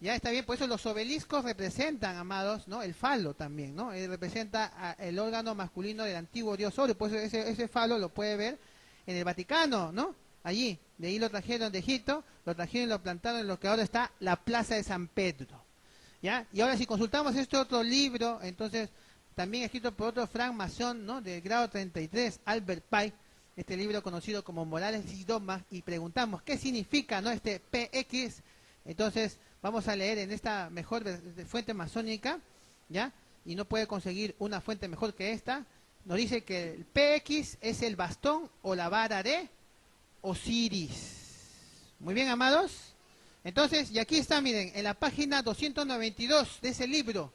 Ya está bien, por eso los obeliscos representan, amados, ¿no? El falo también, ¿no? Él representa el órgano masculino del antiguo dios Horus, por eso ese falo lo puede ver en el Vaticano, ¿no? Allí, de ahí lo trajeron de Egipto, lo trajeron y lo plantaron en lo que ahora está la Plaza de San Pedro, ¿ya? Y ahora si consultamos este otro libro, entonces también escrito por otro francmasón, ¿no? Del grado 33, Albert Pike, este libro conocido como Morales y Dogmas, y preguntamos qué significa, ¿no? Este PX. Entonces vamos a leer en esta mejor fuente masónica, ¿ya? Y no puede conseguir una fuente mejor que esta. Nos dice que el PX es el bastón o la vara de Osiris. Muy bien, amados. Entonces, y aquí está, miren, en la página 292 de ese libro,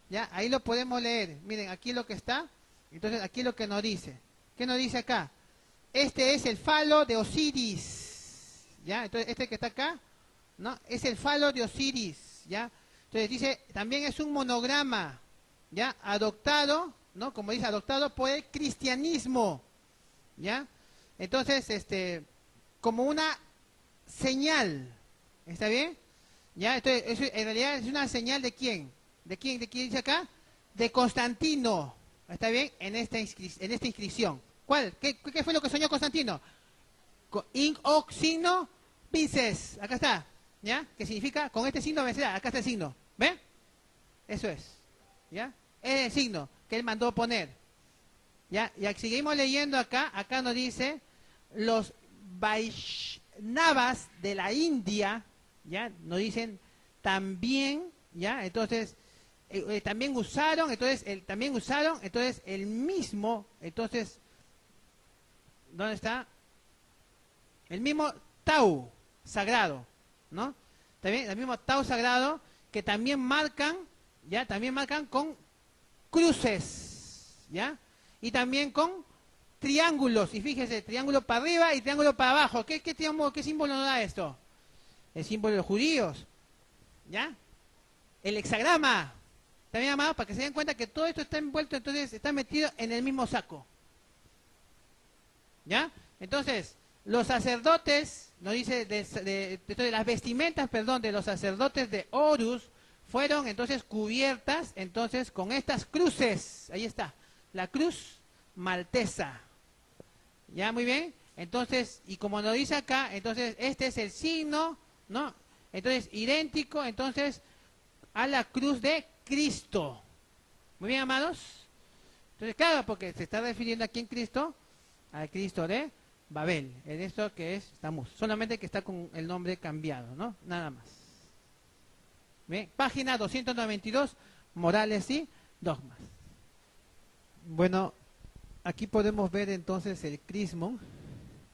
ya, ahí lo podemos leer. Miren, aquí lo que está. Entonces, aquí lo que nos dice. ¿Qué nos dice acá? Este es el falo de Osiris. ¿Ya? Entonces, este que está acá, ¿no? Es el falo de Osiris. ¿Ya? Entonces, dice, también es un monograma, ¿ya? Adoptado, ¿no? Como dice, adoptado por el cristianismo. ¿Ya? Entonces, como una señal. ¿Está bien? ¿Ya? Entonces, eso en realidad es una señal de quién. ¿De quién? ¿De quién dice acá? De Constantino. ¿Está bien? En esta inscripción. ¿Cuál? ¿Qué fue lo que soñó Constantino? In hoc signo vinces. Acá está. ¿Ya? ¿Qué significa? Con este signo vencerá. Acá está el signo. ¿Ven? Eso es. ¿Ya? Es el signo que él mandó poner. ¿Ya? Y aquí seguimos leyendo acá. Acá nos dice los Vaishnavas de la India, ¿ya? Nos dicen también, ¿ya? Entonces, también usaron, entonces el mismo, entonces, ¿dónde está? El mismo Tau sagrado, ¿no? También el mismo Tau sagrado que también marcan, ¿ya? También marcan con cruces, ¿ya? Y también con triángulos, y fíjese, triángulo para arriba y triángulo para abajo. ¿Qué símbolo nos da esto? El símbolo de los judíos, ¿ya? El hexagrama, también amado, para que se den cuenta que todo esto está envuelto, entonces está metido en el mismo saco, ¿ya? Entonces, los sacerdotes, nos dice, de las vestimentas, perdón, de los sacerdotes de Horus, fueron entonces cubiertas, entonces, con estas cruces, ahí está, la cruz maltesa, ¿ya? Muy bien, entonces, y como nos dice acá, entonces, este es el signo, ¿no? Entonces, idéntico, entonces, a la cruz de Cristo. Muy bien, amados. Entonces, claro, porque se está refiriendo aquí en Cristo, al Cristo de Babel, en esto que es Tamuz, solamente que está con el nombre cambiado, ¿no? Nada más. Bien, página 292, Morales y Dogmas. Bueno, aquí podemos ver entonces el crismón,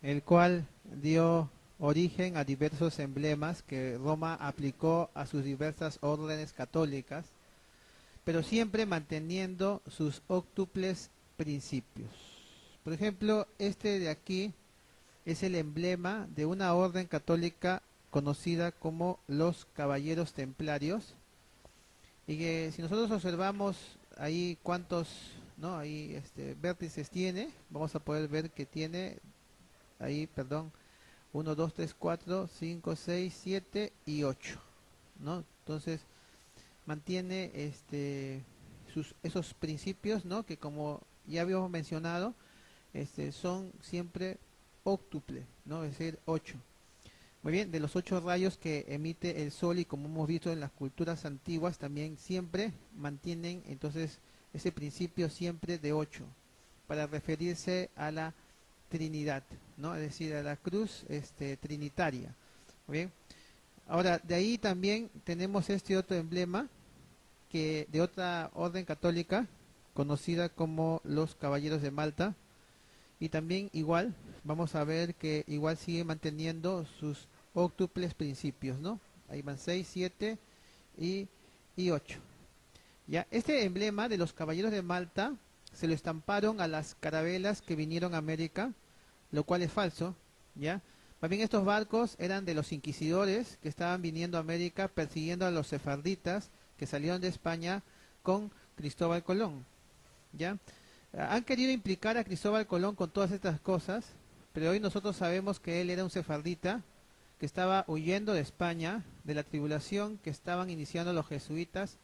el cual dio origen a diversos emblemas que Roma aplicó a sus diversas órdenes católicas, pero siempre manteniendo sus óctuples principios. Por ejemplo, este de aquí es el emblema de una orden católica conocida como los Caballeros Templarios, y que si nosotros observamos ahí cuántos, ¿no? Ahí vértices tiene, vamos a poder ver que tiene ahí, perdón, 1, 2, 3, 4, 5, 6, 7 y 8, ¿no? Entonces mantiene esos principios, ¿no? Que como ya habíamos mencionado, son siempre óctuple, ¿no? Es decir, 8. Muy bien, de los 8 rayos que emite el sol, y como hemos visto en las culturas antiguas, también siempre mantienen entonces ese principio siempre de 8, para referirse a la Trinidad, ¿no? Es decir, a la cruz trinitaria. Muy bien. Ahora, de ahí también tenemos este otro emblema que de otra orden católica conocida como los Caballeros de Malta, y también igual vamos a ver que igual sigue manteniendo sus óctuples principios, ¿no? Ahí van 6, 7 y 8. Ya, este emblema de los Caballeros de Malta se lo estamparon a las carabelas que vinieron a América, lo cual es falso, ¿ya? Más bien estos barcos eran de los inquisidores que estaban viniendo a América persiguiendo a los sefarditas que salieron de España con Cristóbal Colón, ¿ya? Han querido implicar a Cristóbal Colón con todas estas cosas, pero hoy nosotros sabemos que él era un sefardita que estaba huyendo de España, de la tribulación que estaban iniciando los jesuitas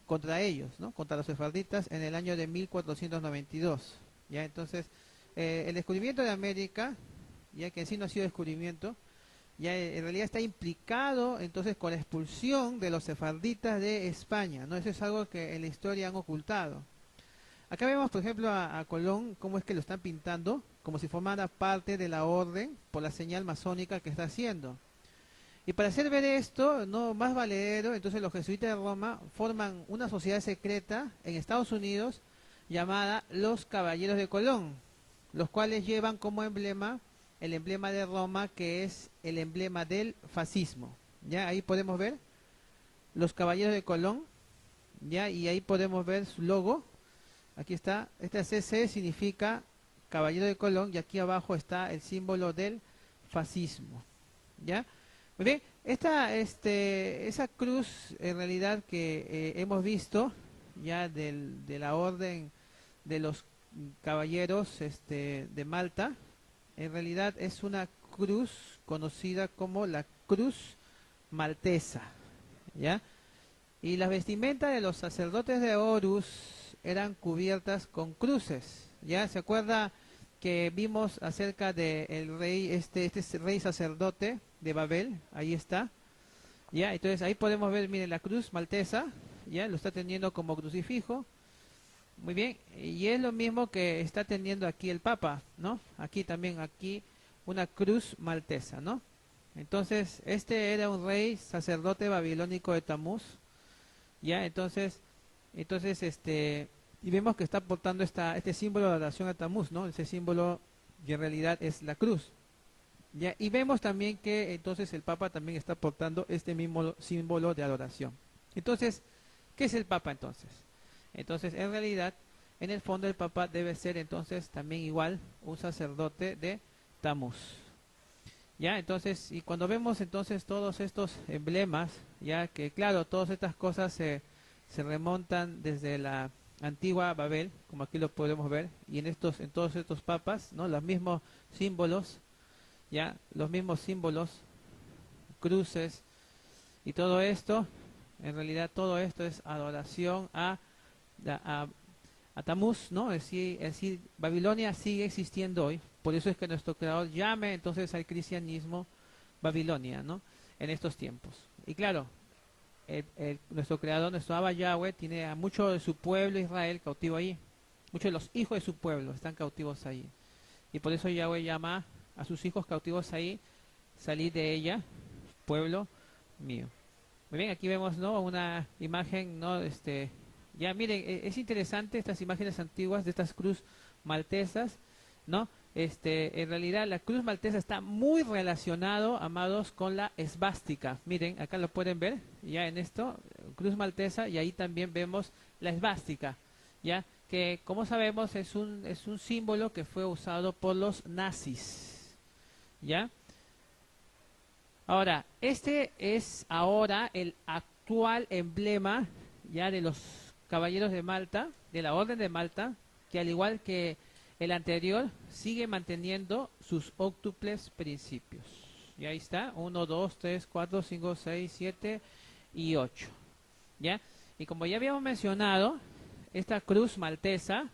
contra ellos, ¿no? Contra los sefarditas en el año de 1492, ¿ya? Entonces, el descubrimiento de América, ya que en sí no ha sido descubrimiento, ya en realidad está implicado entonces con la expulsión de los sefarditas de España, ¿no? Eso es algo que en la historia han ocultado. Acá vemos, por ejemplo, a Colón, cómo es que lo están pintando, como si formara parte de la orden por la señal masónica que está haciendo. Y para hacer ver esto, no más valedero, entonces los jesuitas de Roma forman una sociedad secreta en Estados Unidos llamada los Caballeros de Colón, los cuales llevan como emblema el emblema de Roma, que es el emblema del fascismo. Ya ahí podemos ver los Caballeros de Colón, ya, y ahí podemos ver su logo. Aquí está, este CC significa Caballero de Colón, y aquí abajo está el símbolo del fascismo. ¿Ya? Muy bien, esa cruz en realidad que hemos visto ya de la orden de los caballeros de Malta, en realidad es una cruz conocida como la cruz maltesa, ¿ya? Y las vestimentas de los sacerdotes de Horus eran cubiertas con cruces, ¿ya? ¿Se acuerda que vimos acerca del rey, este rey sacerdote de Babel? Ahí está, ¿ya? Entonces ahí podemos ver, miren, la cruz maltesa, ¿ya? Lo está teniendo como crucifijo. Muy bien, y es lo mismo que está teniendo aquí el Papa, ¿no? Aquí también, aquí una cruz maltesa, ¿no? Entonces, este era un rey sacerdote babilónico de Tamuz, ¿ya? Entonces, y vemos que está portando este símbolo de adoración a Tamuz, ¿no? Ese símbolo que en realidad es la cruz, ¿ya? Y vemos también que entonces el Papa también está portando este mismo símbolo de adoración. Entonces, ¿qué es el Papa entonces? Entonces, en realidad, en el fondo el Papa debe ser entonces también igual un sacerdote de Tamuz. Ya, entonces, y cuando vemos entonces todos estos emblemas, ya que claro, todas estas cosas se remontan desde la antigua Babel, como aquí lo podemos ver, y en todos estos papas, ¿no? Los mismos símbolos, ya, los mismos símbolos, cruces y todo esto, en realidad todo esto es adoración a, a Tamuz, ¿no? Es decir, Babilonia sigue existiendo hoy, por eso es que nuestro creador llame entonces al cristianismo Babilonia, ¿no? En estos tiempos. Y claro, nuestro creador, nuestro Abba Yahweh, tiene a mucho de su pueblo Israel cautivo ahí. Muchos de los hijos de su pueblo están cautivos ahí. Y por eso Yahweh llama a sus hijos cautivos ahí, salid de ella, pueblo mío. Muy bien, aquí vemos, ¿no? Una imagen, ¿no? Ya miren, es interesante estas imágenes antiguas de estas cruz maltesas, ¿no? En realidad la cruz maltesa está muy relacionado, amados, con la esvástica. Miren, acá lo pueden ver, ya en esto, cruz maltesa, y ahí también vemos la esvástica, ya que como sabemos es un símbolo que fue usado por los nazis, ¿ya? Ahora, este es ahora el actual emblema ya de los caballeros de Malta, de la Orden de Malta, que al igual que el anterior, sigue manteniendo sus óctuples principios. Y ahí está, 1, 2, 3, 4, 5, 6, 7 y 8. ¿Ya? Y como ya habíamos mencionado, esta cruz maltesa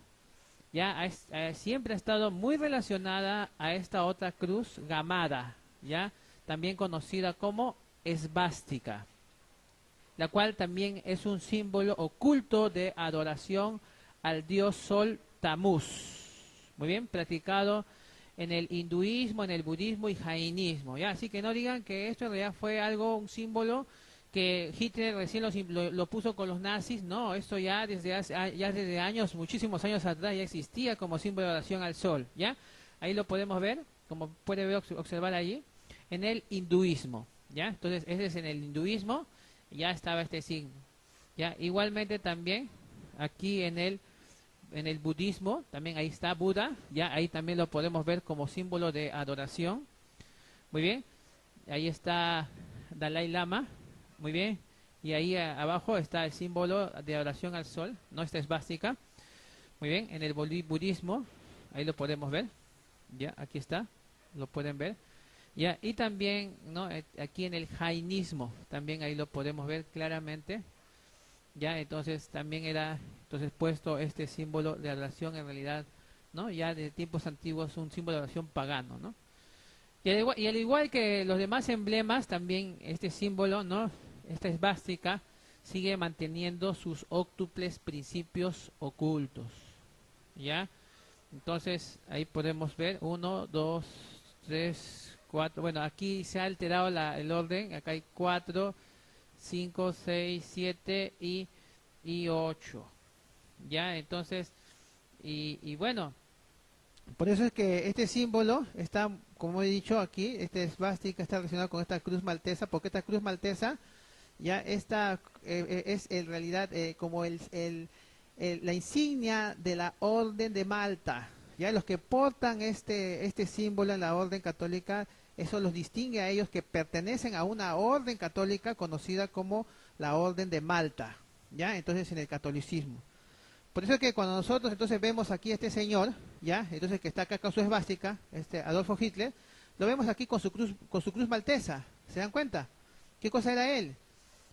siempre ha estado muy relacionada a esta otra cruz gamada, ¿ya? También conocida como esvástica, la cual también es un símbolo oculto de adoración al dios Sol Tamuz. Muy bien, practicado en el hinduismo, en el budismo y jainismo, ¿ya? Así que no digan que esto en realidad fue un símbolo que Hitler recién lo puso con los nazis. No, esto ya desde años, muchísimos años atrás ya existía como símbolo de adoración al sol, ¿ya? Ahí lo podemos ver, como puede observar allí, en el hinduismo, ¿ya? Entonces, ese es en el hinduismo, ya estaba este signo, ¿ya? Igualmente también aquí en el budismo, también ahí está Buda, ya ahí también lo podemos ver como símbolo de adoración. Muy bien, ahí está Dalai Lama, muy bien, y ahí abajo está el símbolo de adoración al sol, no, esta es básica. Muy bien, en el budismo, ahí lo podemos ver, ya, aquí está, lo pueden ver. Ya, y también, ¿no? Aquí en el jainismo, también ahí lo podemos ver claramente. Ya, entonces también era entonces puesto este símbolo de adoración en realidad, ¿no? Ya de tiempos antiguos un símbolo de adoración pagano, ¿no? Y al igual que los demás emblemas, también este símbolo, ¿no? Esta esvástica sigue manteniendo sus óctuples principios ocultos, ¿ya? Entonces ahí podemos ver 1, 2, 3, 4. Bueno, aquí se ha alterado el orden. Acá hay 4, 5, 6, 7 y 8. ¿Ya? Entonces, y bueno, por eso es que este símbolo está, como he dicho aquí, este esvástica está relacionado con esta cruz maltesa, porque esta cruz maltesa ya esta es en realidad como la insignia de la orden de Malta. Ya los que portan este símbolo en la orden católica, eso los distingue a ellos que pertenecen a una orden católica conocida como la orden de Malta. Ya, entonces en el catolicismo. Por eso es que cuando nosotros entonces vemos aquí a este señor, ya, entonces que está acá con su esvástica, este Adolfo Hitler, lo vemos aquí con su cruz maltesa. ¿Se dan cuenta? ¿Qué cosa era él?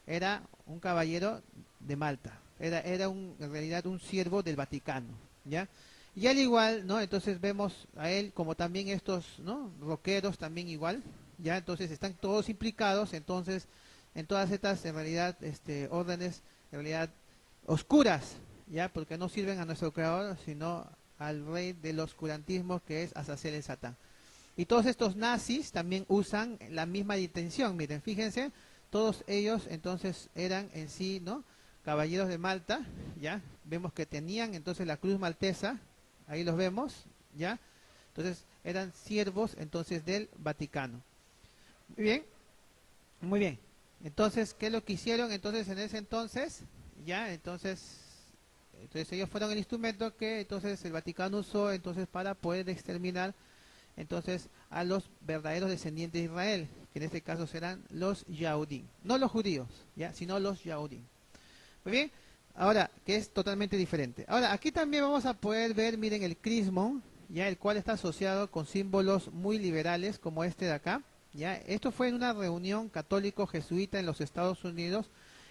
Era un caballero de Malta, era en realidad un siervo del Vaticano, ¿ya? Y al igual, ¿no? Entonces vemos a él como también estos, ¿no? Rockeros también igual, ¿ya? Entonces están todos implicados, entonces, en todas estas, en realidad, órdenes, en realidad, oscuras, ¿ya? Porque no sirven a nuestro creador, sino al rey del oscurantismo que es Azazel el Satán. Y todos estos nazis también usan la misma intención, miren, fíjense, todos ellos entonces eran en sí, ¿no? Caballeros de Malta, ¿ya? Vemos que tenían entonces la cruz maltesa, ahí los vemos, ¿ya? Entonces eran siervos entonces del Vaticano. Muy bien, muy bien. Entonces, ¿qué es lo que hicieron entonces en ese entonces? ¿Ya? Entonces ellos fueron el instrumento que entonces el Vaticano usó entonces para poder exterminar entonces a los verdaderos descendientes de Israel, que en este caso serán los Yahudim, no los judíos, ya, sino los Yahudim. Muy bien, ahora que es totalmente diferente. Ahora aquí también vamos a poder ver, miren, el crismón, ya, el cual está asociado con símbolos muy liberales como este de acá. Ya, esto fue en una reunión católico jesuita en los Estados Unidos,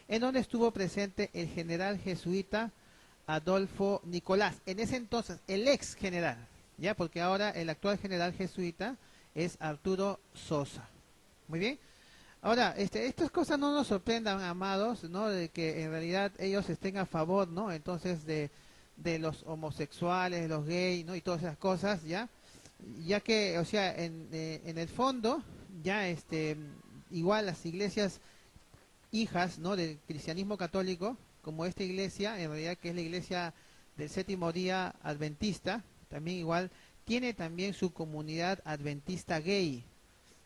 en donde estuvo presente el general jesuita Adolfo Nicolás, en ese entonces el ex general, ya, porque ahora el actual general jesuita es Arturo Sosa. Muy bien. Ahora, estas cosas no nos sorprendan, amados, ¿no? De que en realidad ellos estén a favor, ¿no? Entonces de los homosexuales, de los gays, ¿no? Y todas esas cosas, ¿ya? Ya que, o sea, en el fondo, ya, igual las iglesias hijas, ¿no? Del cristianismo católico, como esta iglesia, en realidad que es la iglesia del séptimo día adventista, también igual tiene también su comunidad adventista gay,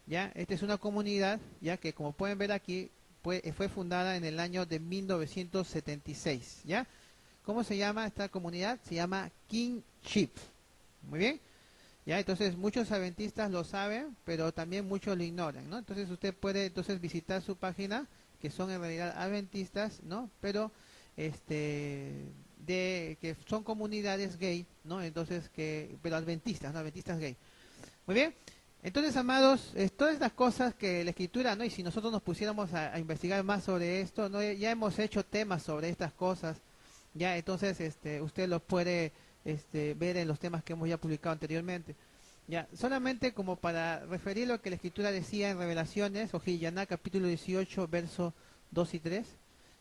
¿ya? Esta es una comunidad, ya que como pueden ver aquí, fue fundada en el año de 1976, ¿ya? ¿Cómo se llama esta comunidad? Se llama Kingship. Muy bien. ¿Ya? Entonces muchos adventistas lo saben, pero también muchos lo ignoran, ¿no? Entonces usted puede entonces visitar su página, que son en realidad adventistas, ¿no? Pero que son comunidades gay, ¿no? Entonces pero adventistas, ¿no? Adventistas gay. Muy bien. Entonces, amados, todas estas cosas que la escritura, ¿no? Y si nosotros nos pusiéramos a investigar más sobre esto, ¿no? Ya hemos hecho temas sobre estas cosas, ya, entonces, usted los puede, ver en los temas que hemos ya publicado anteriormente. Ya, solamente como para referir lo que la escritura decía en Revelaciones, Ojillaná, capítulo 18, verso 2 y 3.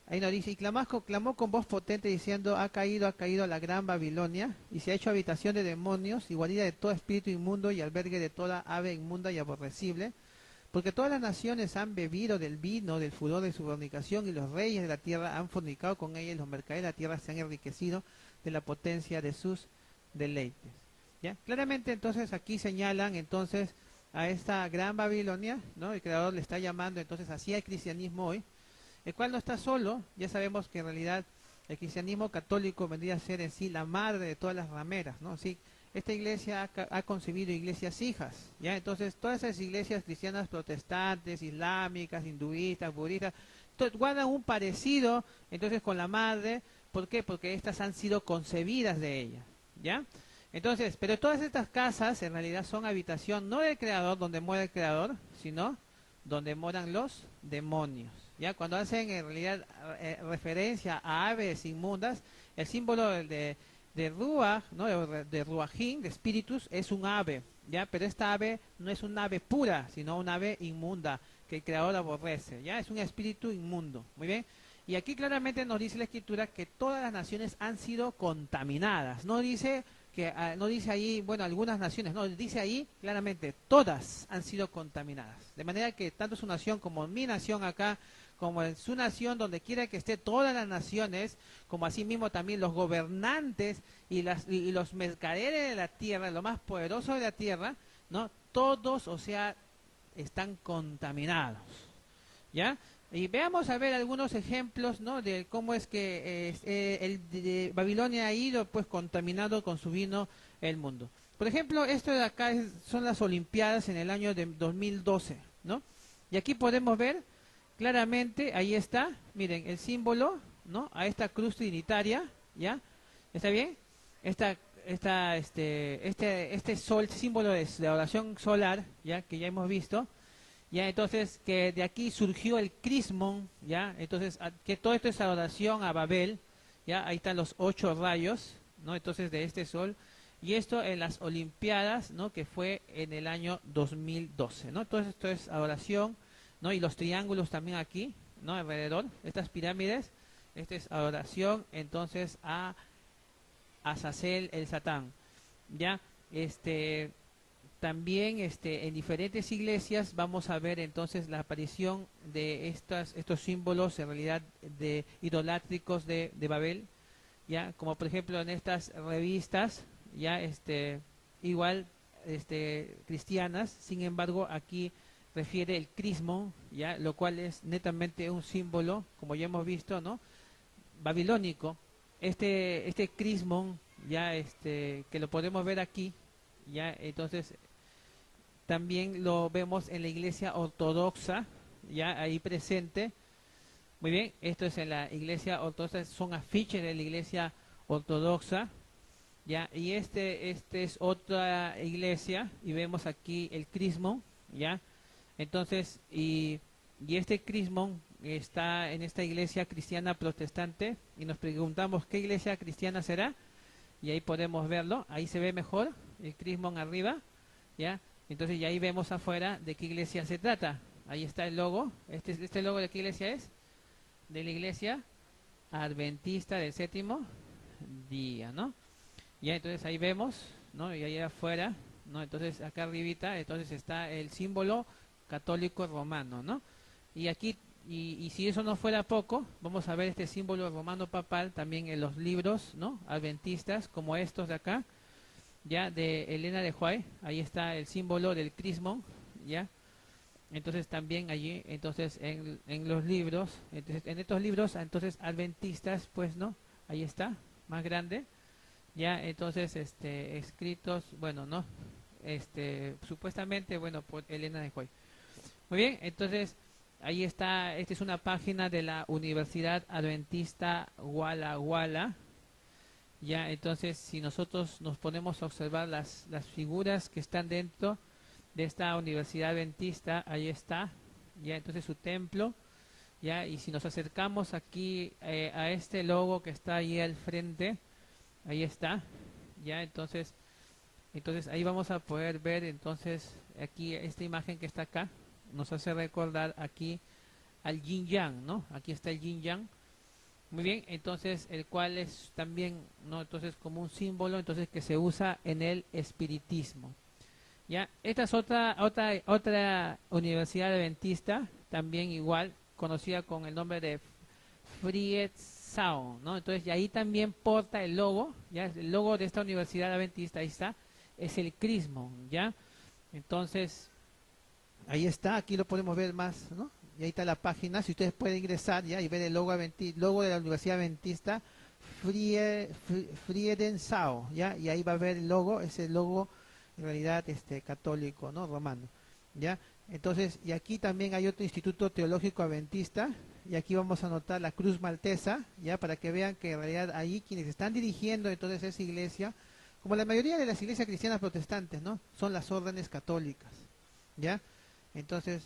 Ahí nos dice, y clamó con voz potente diciendo, ha caído la gran Babilonia, y se ha hecho habitación de demonios, y guarida de todo espíritu inmundo, y albergue de toda ave inmunda y aborrecible, porque todas las naciones han bebido del vino, del furor de su fornicación, y los reyes de la tierra han fornicado con ella, y los mercaderes de la tierra se han enriquecido de la potencia de sus deleites. ¿Ya? Claramente entonces aquí señalan entonces a esta gran Babilonia, ¿no? El Creador le está llamando entonces así al cristianismo hoy, el cual no está solo. Ya sabemos que en realidad el cristianismo católico vendría a ser en sí la madre de todas las rameras, ¿no? Sí, esta iglesia ha concebido iglesias hijas, ¿ya? Entonces todas esas iglesias cristianas protestantes, islámicas, hinduistas, budistas, guardan un parecido entonces con la madre. ¿Por qué? Porque estas han sido concebidas de ella, ¿ya? Entonces, pero todas estas casas en realidad son habitación no del creador, donde mora el creador, sino donde moran los demonios. Ya cuando hacen en realidad referencia a aves inmundas, el símbolo de Ruach, ¿no? de Ruachim, de espíritus, es un ave, ya, pero esta ave no es un ave pura, sino un ave inmunda que el creador aborrece, ya, es un espíritu inmundo. Muy bien. Y aquí claramente nos dice la escritura que todas las naciones han sido contaminadas. No dice que no dice ahí, bueno, algunas naciones, no, dice ahí claramente, todas han sido contaminadas. De manera que tanto su nación como mi nación acá, como en su nación, donde quiera que esté todas las naciones, como asimismo también los gobernantes y los mercaderes de la tierra, lo más poderoso de la tierra, ¿no? Todos, o sea, están contaminados. ¿Ya? Y veamos a ver algunos ejemplos, ¿no? De cómo es que de Babilonia ha ido pues contaminado con su vino el mundo. Por ejemplo, esto de acá son las Olimpiadas en el año de 2012, ¿no? Y aquí podemos ver claramente, ahí está, miren, el símbolo, ¿no? A esta cruz trinitaria, ¿ya? ¿Está bien? Este sol, símbolo de oración solar, ¿ya? Que ya hemos visto. Ya, entonces, que de aquí surgió el crismón, ya, entonces, que todo esto es adoración a Babel, ya, ahí están los 8 rayos, ¿no? Entonces, de este sol, y esto en las Olimpiadas, ¿no? Que fue en el año 2012, ¿no? Entonces, esto es adoración, ¿no? Y los triángulos también aquí, ¿no? Alrededor, estas pirámides, esta es adoración, entonces, a Azazel el Satán, ya, también en diferentes iglesias vamos a ver entonces la aparición de estos símbolos en realidad de idolátricos de Babel, ya como por ejemplo en estas revistas, ya igual cristianas, sin embargo aquí refiere el crismón, ya lo cual es netamente un símbolo, como ya hemos visto, ¿no? Babilónico. Este crismón, ya que lo podemos ver aquí, ya entonces también lo vemos en la iglesia ortodoxa, ya ahí presente. Muy bien, esto es en la iglesia ortodoxa, son afiches de la iglesia ortodoxa, ya, y este es otra iglesia, y vemos aquí el crismón, ya, entonces, y este crismón está en esta iglesia cristiana protestante, y nos preguntamos, ¿qué iglesia cristiana será? Y ahí podemos verlo, ahí se ve mejor, el crismón arriba, ya, entonces y ahí vemos afuera de qué iglesia se trata. Ahí está el logo. Este logo de qué iglesia es? De la iglesia adventista del séptimo día, ¿no? Ya entonces ahí vemos, ¿no? Y ahí afuera, ¿no? Entonces acá arribita, entonces está el símbolo católico romano, ¿no? Y aquí, y si eso no fuera poco, vamos a ver este símbolo romano papal también en los libros, ¿no? Adventistas, como estos de acá, ya de Elena de White, ahí está el símbolo del crismón, ya, entonces también allí, entonces en los libros, entonces, en estos libros, entonces adventistas, pues no, ahí está, más grande, ya, entonces escritos, bueno, no, supuestamente, bueno, por Elena de White. Muy bien, entonces ahí está, esta es una página de la Universidad Adventista Walla Walla. Ya, entonces, si nosotros nos ponemos a observar las figuras que están dentro de esta universidad adventista, ahí está, ya, entonces su templo, ya, y si nos acercamos aquí a este logo que está ahí al frente, ahí está, ya, entonces ahí vamos a poder ver, entonces, aquí esta imagen que está acá, nos hace recordar aquí al yin yang, ¿no? Aquí está el yin yang. Muy bien, entonces el cual es también, ¿no? Entonces como un símbolo, entonces que se usa en el espiritismo. Ya, esta es otra universidad adventista, también igual conocida con el nombre de Friedrichshain, ¿no? Entonces y ahí también porta el logo, ya el logo de esta universidad adventista, ahí está, es el crismón, ya. Entonces ahí está, aquí lo podemos ver más, ¿no? Y ahí está la página, si ustedes pueden ingresar ya y ver el logo de la Universidad Adventista Friedensau, ya, y ahí va a ver el logo, es el logo en realidad católico, ¿no? Romano, ya. Entonces, y aquí también hay otro instituto teológico adventista, y aquí vamos a anotar la cruz maltesa, ya, para que vean que en realidad ahí quienes están dirigiendo entonces esa iglesia, como la mayoría de las iglesias cristianas protestantes, ¿no? Son las órdenes católicas, ¿ya? Entonces,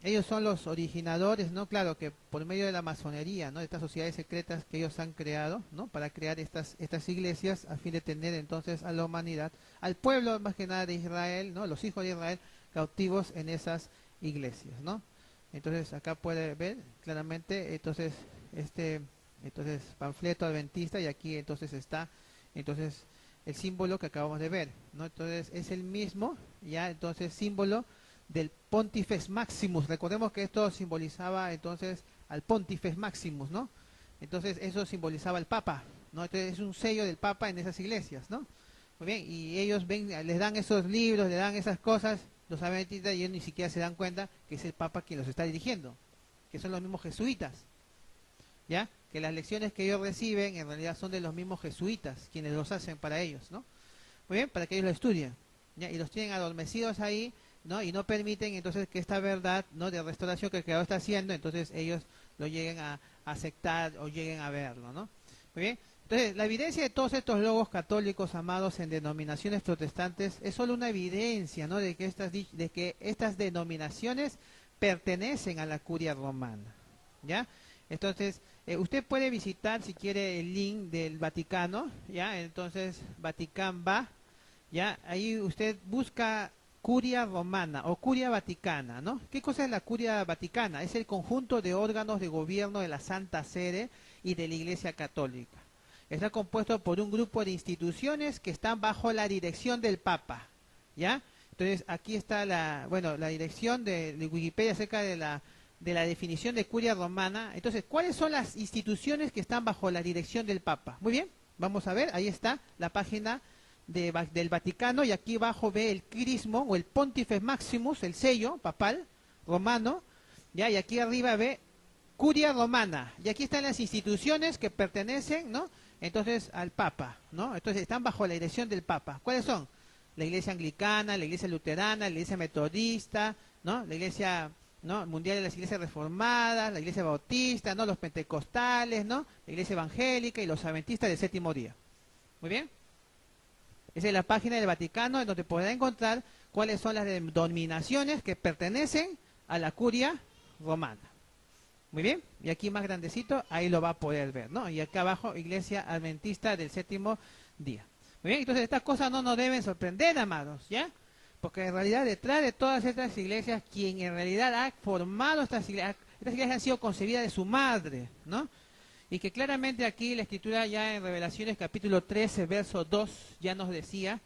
ellos son los originadores, ¿no? Claro que por medio de la masonería, ¿no? De estas sociedades secretas que ellos han creado, ¿no? Para crear estas iglesias a fin de tener entonces a la humanidad, al pueblo más que nada de Israel, ¿no? Los hijos de Israel cautivos en esas iglesias, ¿no? Entonces acá puede ver claramente, entonces entonces panfleto adventista, y aquí entonces está entonces el símbolo que acabamos de ver, ¿no? Entonces es el mismo, ya, entonces símbolo del Pontifex Maximus. Recordemos que esto simbolizaba entonces al Pontifex Maximus, ¿no? Entonces eso simbolizaba al Papa, ¿no? Entonces es un sello del Papa en esas iglesias, ¿no? Muy bien, y ellos ven, les dan esos libros, les dan esas cosas, los adventistas, y ellos ni siquiera se dan cuenta que es el Papa quien los está dirigiendo, que son los mismos jesuitas, ¿ya? Que las lecciones que ellos reciben en realidad son de los mismos jesuitas, quienes los hacen para ellos, ¿no? Muy bien, para que ellos lo estudien, ¿ya? Y los tienen adormecidos ahí, ¿no? Y no permiten entonces que esta verdad, ¿no?, de restauración que el Creador está haciendo, entonces ellos lo lleguen a aceptar o lleguen a verlo, ¿no? Muy bien. Entonces, la evidencia de todos estos logos católicos amados en denominaciones protestantes es solo una evidencia, ¿no?, de que estas denominaciones pertenecen a la curia romana, ¿ya? Entonces, usted puede visitar, si quiere, el link del Vaticano, ¿ya? Entonces, Vaticán va, ¿ya? Ahí usted busca curia romana o curia vaticana, ¿no? ¿Qué cosa es la curia vaticana? Es el conjunto de órganos de gobierno de la Santa Sede y de la Iglesia Católica. Está compuesto por un grupo de instituciones que están bajo la dirección del Papa, ¿ya? Entonces, aquí está la dirección de Wikipedia acerca de la definición de curia romana. Entonces, ¿cuáles son las instituciones que están bajo la dirección del Papa? Muy bien, vamos a ver, ahí está la página del Vaticano, y aquí abajo ve el crismo o el Pontifex Maximus, el sello papal romano, ¿ya? Y aquí arriba ve curia romana, y aquí están las instituciones que pertenecen, ¿no?, entonces al Papa, ¿no? Entonces están bajo la dirección del Papa. ¿Cuáles son? La Iglesia Anglicana, la Iglesia Luterana, la Iglesia Metodista, ¿no?, la Iglesia, ¿no?, Mundial de las Iglesias Reformadas, la Iglesia Bautista, ¿no?, los Pentecostales, ¿no?, la Iglesia Evangélica y los Adventistas del Séptimo Día. Muy bien. Esa es la página del Vaticano, en donde podrá encontrar cuáles son las denominaciones que pertenecen a la curia romana. Muy bien, y aquí más grandecito, ahí lo va a poder ver, ¿no? Y acá abajo, Iglesia Adventista del Séptimo Día. Muy bien, entonces estas cosas no nos deben sorprender, amados, ¿ya? Porque en realidad detrás de todas estas iglesias, quien en realidad ha formado estas iglesias han sido concebidas de su madre, ¿no? Y que claramente aquí la Escritura ya en Revelaciones capítulo 13, verso 2, ya nos decía: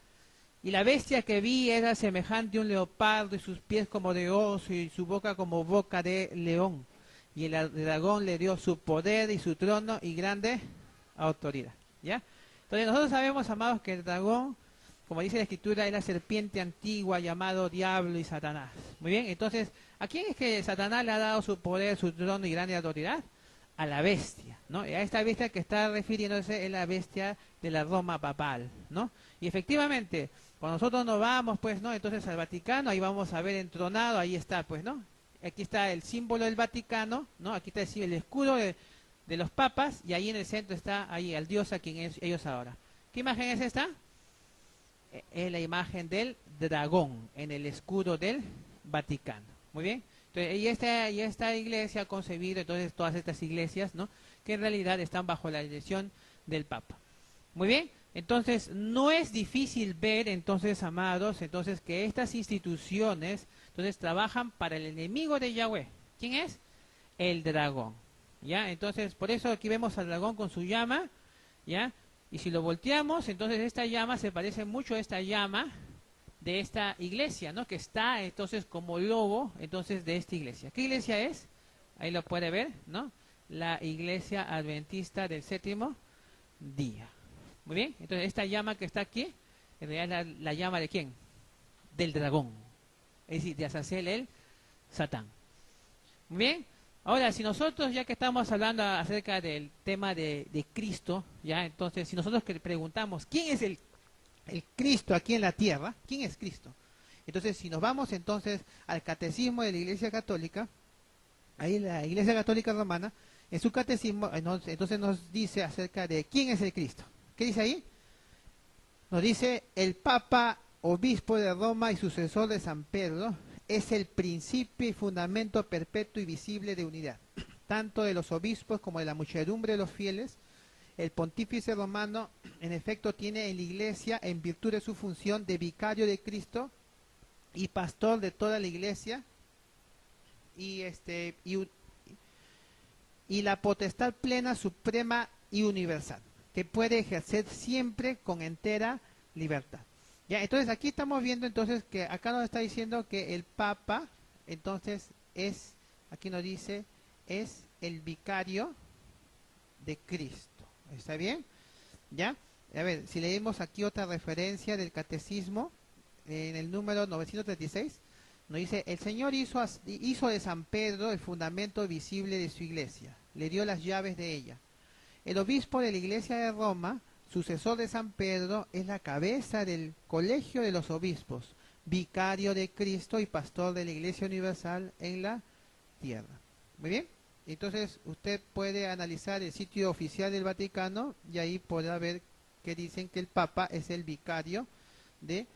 y la bestia que vi era semejante a un leopardo, y sus pies como de oso, y su boca como boca de león. Y el dragón le dio su poder y su trono y grande autoridad, ¿ya? Entonces nosotros sabemos, amados, que el dragón, como dice la Escritura, es la serpiente antigua llamado Diablo y Satanás. Muy bien, entonces, ¿a quién es que Satanás le ha dado su poder, su trono y grande autoridad? A la bestia, ¿no? Y a esta bestia que está refiriéndose es la bestia de la Roma papal, ¿no? Y efectivamente, cuando nosotros nos vamos, pues, ¿no?, entonces al Vaticano, ahí vamos a ver entronado, ahí está, pues, ¿no? Aquí está el símbolo del Vaticano, ¿no? Aquí está el escudo de los papas, y ahí en el centro está ahí el dios a quien ellos adoran. ¿Qué imagen es esta? Es la imagen del dragón en el escudo del Vaticano. Muy bien. Entonces, y esta iglesia ha concebido entonces todas estas iglesias, ¿no?, que en realidad están bajo la dirección del Papa. Muy bien. Entonces, no es difícil ver, entonces, amados, entonces que estas instituciones entonces trabajan para el enemigo de Yahweh. ¿Quién es? El dragón. ¿Ya? Entonces, por eso aquí vemos al dragón con su llama, ¿ya? Y si lo volteamos, entonces esta llama se parece mucho a esta llama de esta iglesia, ¿no?, que está entonces como logo entonces de esta iglesia. ¿Qué iglesia es? Ahí lo puede ver, ¿no? La Iglesia Adventista del Séptimo Día. Muy bien, entonces esta llama que está aquí, en realidad es la llama de ¿quién? Del dragón, es decir, de Azazel, el Satán. Muy bien, ahora si nosotros, ya que estamos hablando acerca del tema de Cristo, ya, entonces si nosotros que preguntamos, ¿quién es el Cristo aquí en la tierra? ¿Quién es Cristo? Entonces si nos vamos entonces al catecismo de la Iglesia Católica, ahí la Iglesia Católica Romana, en su catecismo, entonces nos dice acerca de quién es el Cristo. ¿Qué dice ahí? Nos dice: el Papa, obispo de Roma y sucesor de San Pedro, es el principio y fundamento perpetuo y visible de unidad, tanto de los obispos como de la muchedumbre de los fieles. El pontífice romano, en efecto, tiene en la Iglesia, en virtud de su función de vicario de Cristo y pastor de toda la Iglesia, y y la potestad plena, suprema y universal, que puede ejercer siempre con entera libertad. Ya, entonces aquí estamos viendo entonces que acá nos está diciendo que el Papa, entonces es, aquí nos dice, es el vicario de Cristo. ¿Está bien? ¿Ya? A ver, si leemos aquí otra referencia del catecismo, en el número 936, nos dice, el Señor hizo de San Pedro el fundamento visible de su iglesia, le dio las llaves de ella. El obispo de la iglesia de Roma, sucesor de San Pedro, es la cabeza del colegio de los obispos, vicario de Cristo y pastor de la iglesia universal en la tierra. Muy bien, entonces usted puede analizar el sitio oficial del Vaticano y ahí podrá ver que dicen que el Papa es el vicario de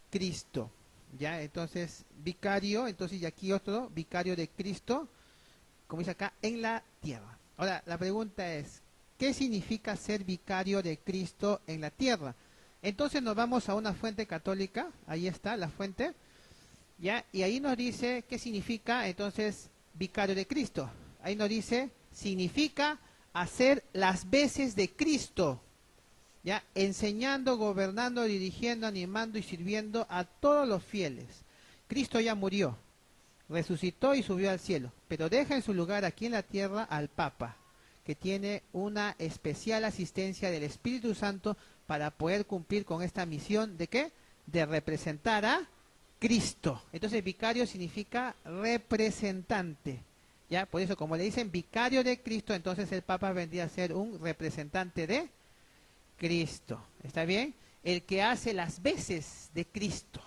Cristo. Ya, entonces vicario, entonces y aquí otro vicario de Cristo, como dice acá, en la tierra. Ahora, la pregunta es, ¿qué significa ser vicario de Cristo en la tierra? Entonces nos vamos a una fuente católica, ahí está la fuente, ¿ya? Y ahí nos dice qué significa entonces vicario de Cristo. Ahí nos dice, significa hacer las veces de Cristo, ¿ya? Enseñando, gobernando, dirigiendo, animando y sirviendo a todos los fieles. Cristo ya murió, resucitó y subió al cielo, pero deja en su lugar aquí en la tierra al Papa, que tiene una especial asistencia del Espíritu Santo para poder cumplir con esta misión de ¿qué? De representar a Cristo. Entonces vicario significa representante, ¿ya? Por eso como le dicen vicario de Cristo, entonces el Papa vendría a ser un representante de Cristo. ¿Está bien? El que hace las veces de Cristo.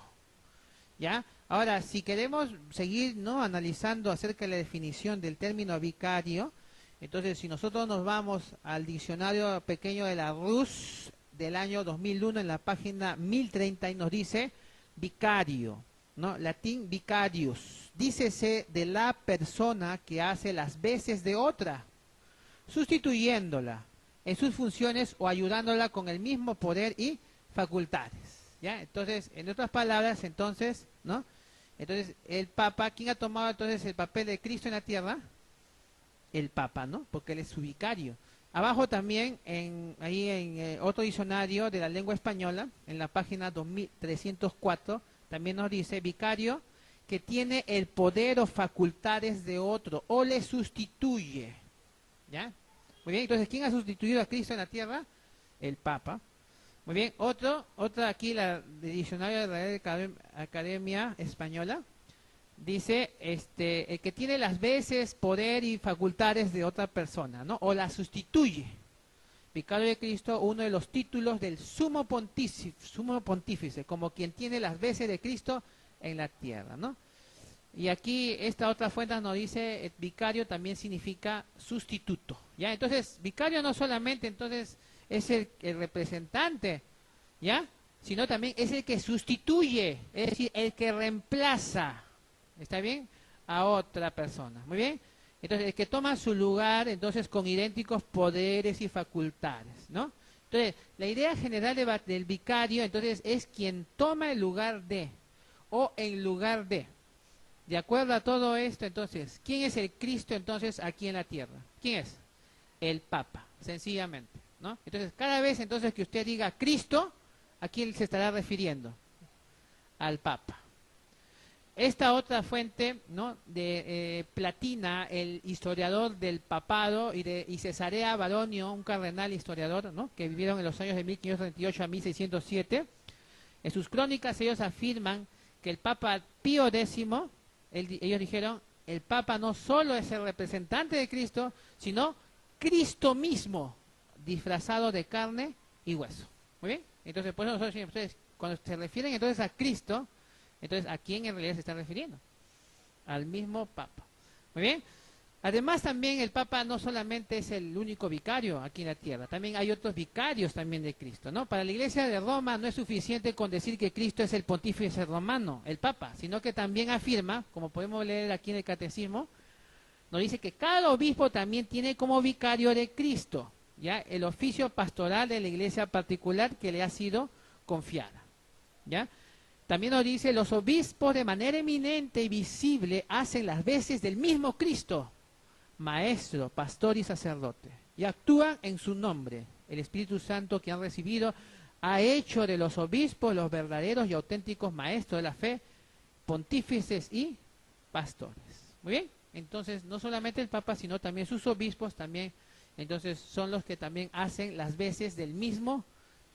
¿Ya? Ahora, si queremos seguir, ¿no?, analizando acerca de la definición del término vicario, entonces si nosotros nos vamos al diccionario pequeño de la RUS del año 2001 en la página 1030 y nos dice vicario, ¿no? Latín vicarius, dícese de la persona que hace las veces de otra, sustituyéndola en sus funciones o ayudándola con el mismo poder y facultades. ¿Ya? Entonces, en otras palabras, entonces, ¿no? Entonces, el Papa, ¿quién ha tomado entonces el papel de Cristo en la tierra? El Papa, ¿no? Porque él es su vicario. Abajo también, ahí en otro diccionario de la lengua española, en la página 2304, también nos dice vicario que tiene el poder o facultades de otro o le sustituye. ¿Ya? Muy bien, entonces, ¿quién ha sustituido a Cristo en la tierra? El Papa. Muy bien, otra aquí, la de diccionario de la Real Academia Española, dice, el que tiene las veces, poder y facultades de otra persona, ¿no? O la sustituye. Vicario de Cristo, uno de los títulos del sumo pontífice, como quien tiene las veces de Cristo en la tierra, ¿no? Y aquí esta otra fuente nos dice, vicario también significa sustituto, ¿ya? Entonces, vicario no solamente entonces es el representante, ¿ya? Sino también es el que sustituye, es decir, el que reemplaza, ¿está bien?, a otra persona, muy bien. Entonces, el que toma su lugar, entonces, con idénticos poderes y facultades, ¿no? Entonces, la idea general del vicario, entonces, es quien toma el lugar de, o en lugar de. De acuerdo a todo esto, entonces, ¿quién es el Cristo, entonces, aquí en la tierra? ¿Quién es? El Papa, sencillamente, ¿no? Entonces, cada vez, entonces, que usted diga Cristo, ¿a quién se estará refiriendo? Al Papa. Esta otra fuente, ¿no?, de Platina, el historiador del papado, y Cesarea Baronio, un cardenal historiador, ¿no?, que vivieron en los años de 1538 a 1607, en sus crónicas ellos afirman que el Papa Pío X, ellos dijeron, el Papa no solo es el representante de Cristo, sino Cristo mismo, disfrazado de carne y hueso. Muy bien, entonces por eso nosotros, ustedes, cuando se refieren entonces a Cristo, entonces, ¿a quién en realidad se está refiriendo? Al mismo Papa. Muy bien. Además, también el Papa no solamente es el único vicario aquí en la tierra, también hay otros vicarios también de Cristo, ¿no? Para la Iglesia de Roma no es suficiente con decir que Cristo es el pontífice romano, el Papa, sino que también afirma, como podemos leer aquí en el Catecismo, nos dice que cada obispo también tiene como vicario de Cristo, ¿ya?, el oficio pastoral de la iglesia particular que le ha sido confiada, ¿ya? También nos dice, los obispos de manera eminente y visible hacen las veces del mismo Cristo, maestro, pastor y sacerdote. Y actúan en su nombre. El Espíritu Santo que han recibido ha hecho de los obispos los verdaderos y auténticos maestros de la fe, pontífices y pastores. Muy bien, entonces no solamente el Papa, sino también sus obispos también, entonces son los que también hacen las veces del mismo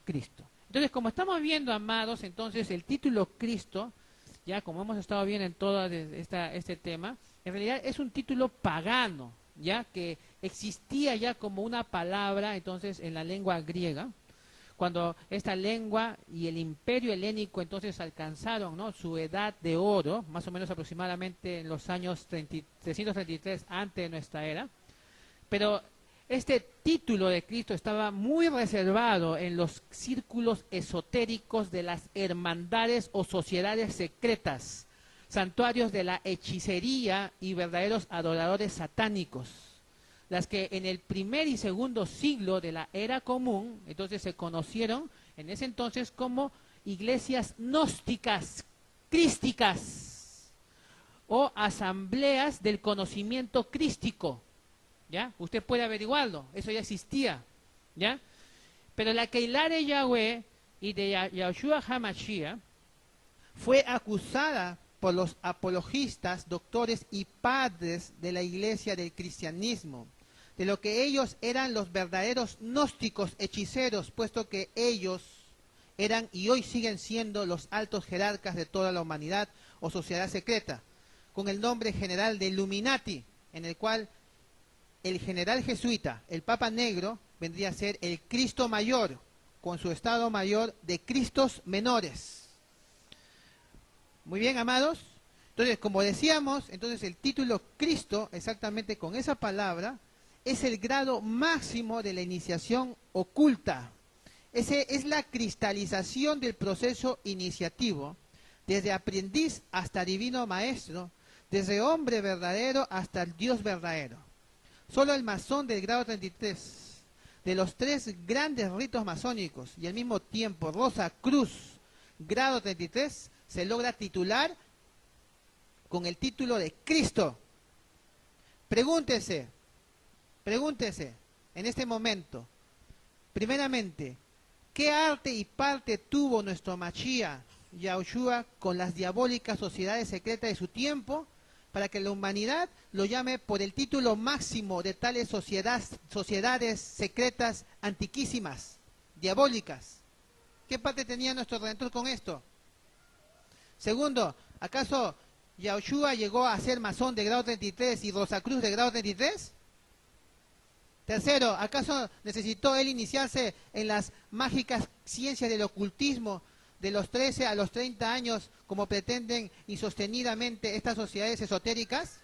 Cristo. Entonces, como estamos viendo, amados, entonces el título Cristo, ya como hemos estado viendo en todo este tema, en realidad es un título pagano, ya que existía ya como una palabra entonces en la lengua griega, cuando esta lengua y el imperio helénico entonces alcanzaron, ¿no?, su edad de oro, más o menos aproximadamente en los años 333 antes de nuestra era, pero este título de Cristo estaba muy reservado en los círculos esotéricos de las hermandades o sociedades secretas, santuarios de la hechicería y verdaderos adoradores satánicos, las que en el primer y segundo siglo de la era común, entonces se conocieron en ese entonces como iglesias gnósticas, crísticas, o asambleas del conocimiento crístico, ¿ya? Usted puede averiguarlo, eso ya existía, ¿ya? Pero la Keilah de Yahweh y de Yahushua HaMashiach fue acusada por los apologistas, doctores y padres de la iglesia del cristianismo, de lo que ellos eran los verdaderos gnósticos hechiceros, puesto que ellos eran y hoy siguen siendo los altos jerarcas de toda la humanidad o sociedad secreta, con el nombre general de Illuminati, en el cual el general jesuita, el Papa Negro, vendría a ser el Cristo Mayor, con su estado mayor de Cristos menores. Muy bien, amados. Entonces, como decíamos, entonces el título Cristo, exactamente con esa palabra, es el grado máximo de la iniciación oculta. Ese es la cristalización del proceso iniciativo, desde aprendiz hasta divino maestro, desde hombre verdadero hasta el Dios verdadero. Solo el masón del grado 33, de los 3 grandes ritos masónicos, y al mismo tiempo Rosa Cruz, grado 33, se logra titular con el título de Cristo. Pregúntese en este momento, primeramente, ¿qué arte y parte tuvo nuestro Mashiach, Yahushua, con las diabólicas sociedades secretas de su tiempo, para que la humanidad lo llame por el título máximo de tales sociedades secretas antiquísimas, diabólicas? ¿Qué parte tenía nuestro Redentor con esto? Segundo, ¿acaso Yahushua llegó a ser masón de grado 33 y Rosacruz de grado 33? Tercero, ¿acaso necesitó él iniciarse en las mágicas ciencias del ocultismo de los 13 a los 30 años, como pretenden insostenidamente estas sociedades esotéricas?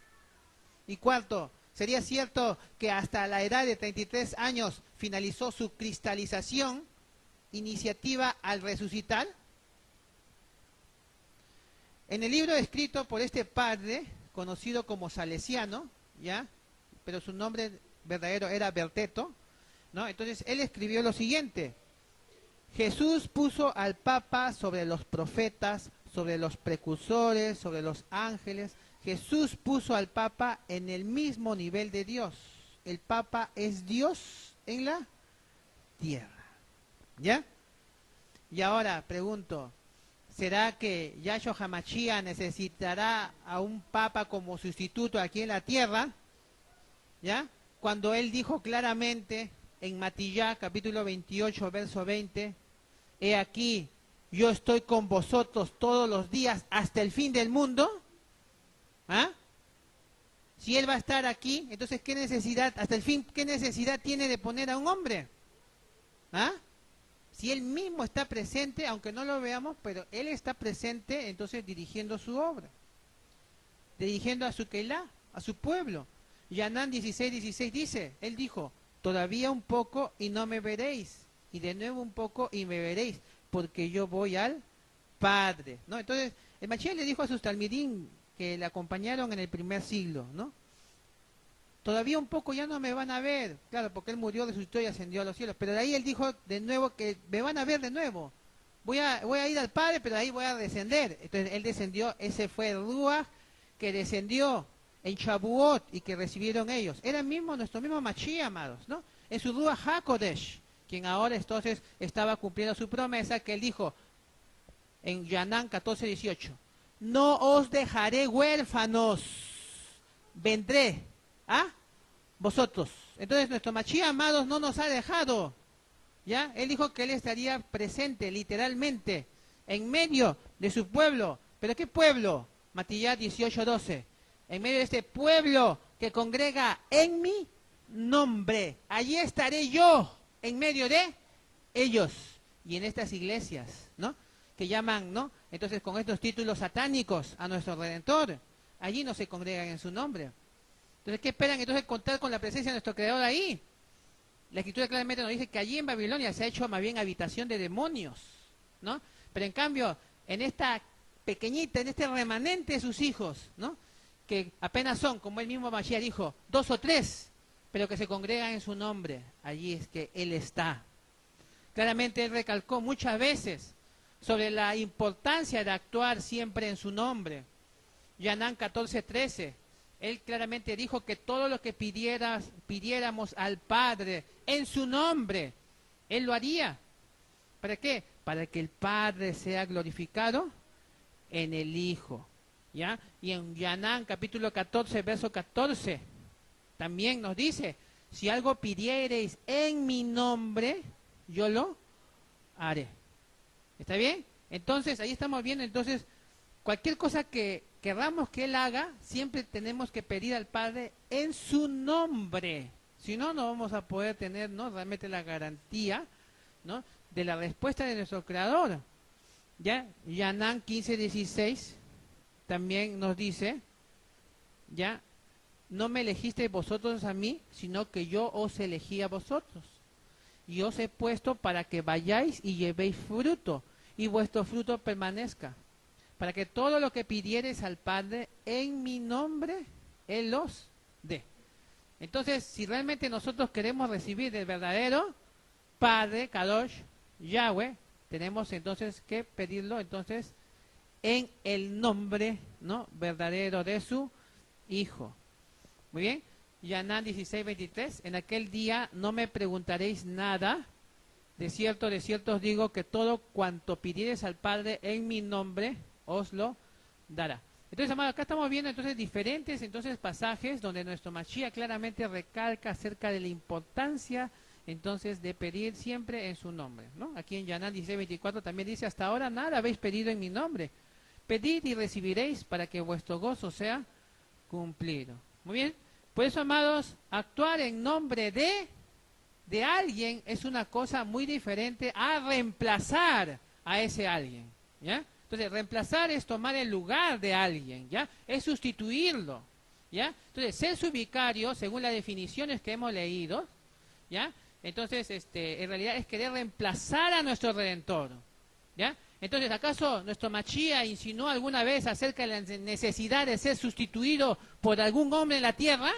Y cuarto, ¿sería cierto que hasta la edad de 33 años finalizó su cristalización iniciativa al resucitar? En el libro escrito por este padre, conocido como Salesiano, ¿ya?, pero su nombre verdadero era Berteto, ¿no? Entonces él escribió lo siguiente: Jesús puso al Papa sobre los profetas, sobre los precursores, sobre los ángeles. Jesús puso al Papa en el mismo nivel de Dios. El Papa es Dios en la tierra, ¿ya? Y ahora pregunto, ¿será que Yahshua HaMashiach necesitará a un Papa como sustituto aquí en la tierra? ¿Ya? Cuando él dijo claramente en Matillá, capítulo 28, verso 20, he aquí, yo estoy con vosotros todos los días hasta el fin del mundo. ¿Ah? Si él va a estar aquí, entonces ¿qué necesidad, hasta el fin, qué necesidad tiene de poner a un hombre? ¿Ah? Si él mismo está presente, aunque no lo veamos, pero él está presente, entonces dirigiendo su obra, dirigiendo a su Keilah, a su pueblo. Yanán 16:16 dice, él dijo, todavía un poco y no me veréis, y de nuevo un poco y me veréis, porque yo voy al Padre, ¿no? Entonces, el Mashiach le dijo a sus talmidín que le acompañaron en el primer siglo, ¿no? Todavía un poco ya no me van a ver, claro, porque él murió, resucitó y ascendió a los cielos, pero de ahí él dijo de nuevo que me van a ver de nuevo, voy a ir al Padre, pero ahí voy a descender. Entonces él descendió, ese fue el Ruach que descendió en Shavuot y que recibieron ellos. Era nuestro mismo Mashiach, amados, ¿no? En su Ruach HaKodesh, quien ahora entonces estaba cumpliendo su promesa que él dijo en Yanán 14:18. No os dejaré huérfanos, vendré a vosotros. Entonces nuestro Mashiach, amados, no nos ha dejado, ¿ya? Él dijo que él estaría presente, literalmente, en medio de su pueblo. ¿Pero qué pueblo? Matías 18:12. En medio de este pueblo que congrega en mi nombre. Allí estaré yo, en medio de ellos. Y en estas iglesias, ¿no? Que llaman, ¿no? Entonces con estos títulos satánicos a nuestro Redentor. Allí no se congregan en su nombre. Entonces, ¿qué esperan entonces contar con la presencia de nuestro Creador ahí? La Escritura claramente nos dice que allí en Babilonia se ha hecho más bien habitación de demonios, ¿no? Pero en cambio, en esta pequeñita, en este remanente de sus hijos, ¿no? Que apenas son, como el mismo Mashiach dijo, 2 o 3, pero que se congregan en su nombre, allí es que Él está. Claramente Él recalcó muchas veces sobre la importancia de actuar siempre en su nombre. Yanán 14:13. Él claramente dijo que todo lo que pidiéramos al Padre en su nombre, Él lo haría. ¿Para qué? Para que el Padre sea glorificado en el Hijo. ¿Ya? Y en Yanán capítulo 14, verso 14, también nos dice, si algo pidiereis en mi nombre, yo lo haré. ¿Está bien? Entonces, ahí estamos viendo, entonces, cualquier cosa que queramos que Él haga, siempre tenemos que pedir al Padre en su nombre. Si no, no vamos a poder tener, ¿no?, realmente la garantía, ¿no?, de la respuesta de nuestro Creador. ¿Ya? Yanán 15:16 también nos dice, ¿ya? No me elegisteis vosotros a mí, sino que yo os elegí a vosotros. Y os he puesto para que vayáis y llevéis fruto, y vuestro fruto permanezca. Para que todo lo que pidiereis al Padre en mi nombre, Él os dé. Entonces, si realmente nosotros queremos recibir del verdadero Padre, Kadosh, Yahweh, tenemos entonces que pedirlo entonces en el nombre, ¿no?, verdadero de su Hijo. Muy bien. Yanán 16:23. En aquel día no me preguntaréis nada. De cierto os digo que todo cuanto pidiereis al Padre en mi nombre, os lo dará. Entonces, amados, acá estamos viendo entonces diferentes pasajes donde nuestro Mashiach claramente recalca acerca de la importancia entonces de pedir siempre en su nombre, ¿no? Aquí en Yanán 16:24 también dice, hasta ahora nada habéis pedido en mi nombre. Pedid y recibiréis para que vuestro gozo sea cumplido. Muy bien. Por eso, amados, actuar en nombre de alguien es una cosa muy diferente a reemplazar a ese alguien, ¿ya? Entonces, reemplazar es tomar el lugar de alguien, ¿ya? Es sustituirlo, ¿ya? Entonces, ser su vicario, según las definiciones que hemos leído, ¿ya? Entonces, en realidad es querer reemplazar a nuestro Redentor, ¿ya? Entonces, ¿acaso nuestro Mashiach insinuó alguna vez acerca de la necesidad de ser sustituido por algún hombre en la tierra?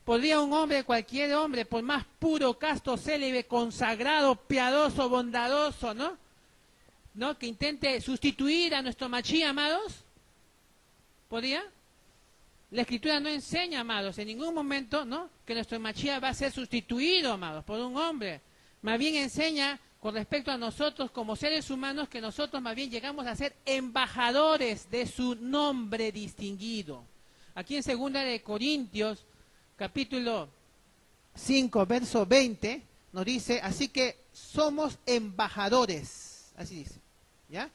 ¿Podría un hombre, cualquier hombre, por más puro, casto, célibe, consagrado, piadoso, bondadoso, ¿no? Que intente sustituir a nuestro Mashiach, amados? ¿Podría? La Escritura no enseña, amados, en ningún momento, ¿no?, que nuestro Mashiach va a ser sustituido, amados, por un hombre. Más bien enseña con respecto a nosotros como seres humanos que nosotros más bien llegamos a ser embajadores de su nombre distinguido. Aquí en 2 de Corintios, capítulo 5, verso 20, nos dice, así que somos embajadores, así dice, ¿ya?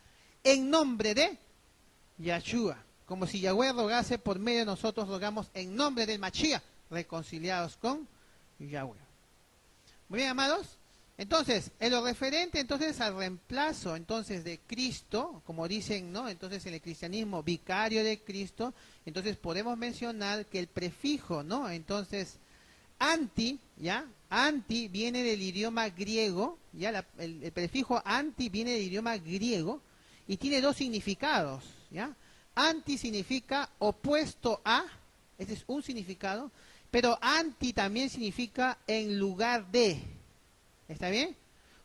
En nombre de Yahshua, como si Yahweh rogase por medio de nosotros, rogamos en nombre del Mashiach, reconciliados con Yahweh. Muy bien, amados. Entonces, en lo referente entonces al reemplazo entonces de Cristo, como dicen, ¿no?, entonces en el cristianismo, vicario de Cristo, entonces podemos mencionar que el prefijo, ¿no?, entonces anti, ¿ya? Anti viene del idioma griego, ¿ya? El prefijo anti viene del idioma griego y tiene dos significados, ¿ya? Anti significa opuesto a, ese es un significado, pero anti también significa en lugar de. ¿Está bien?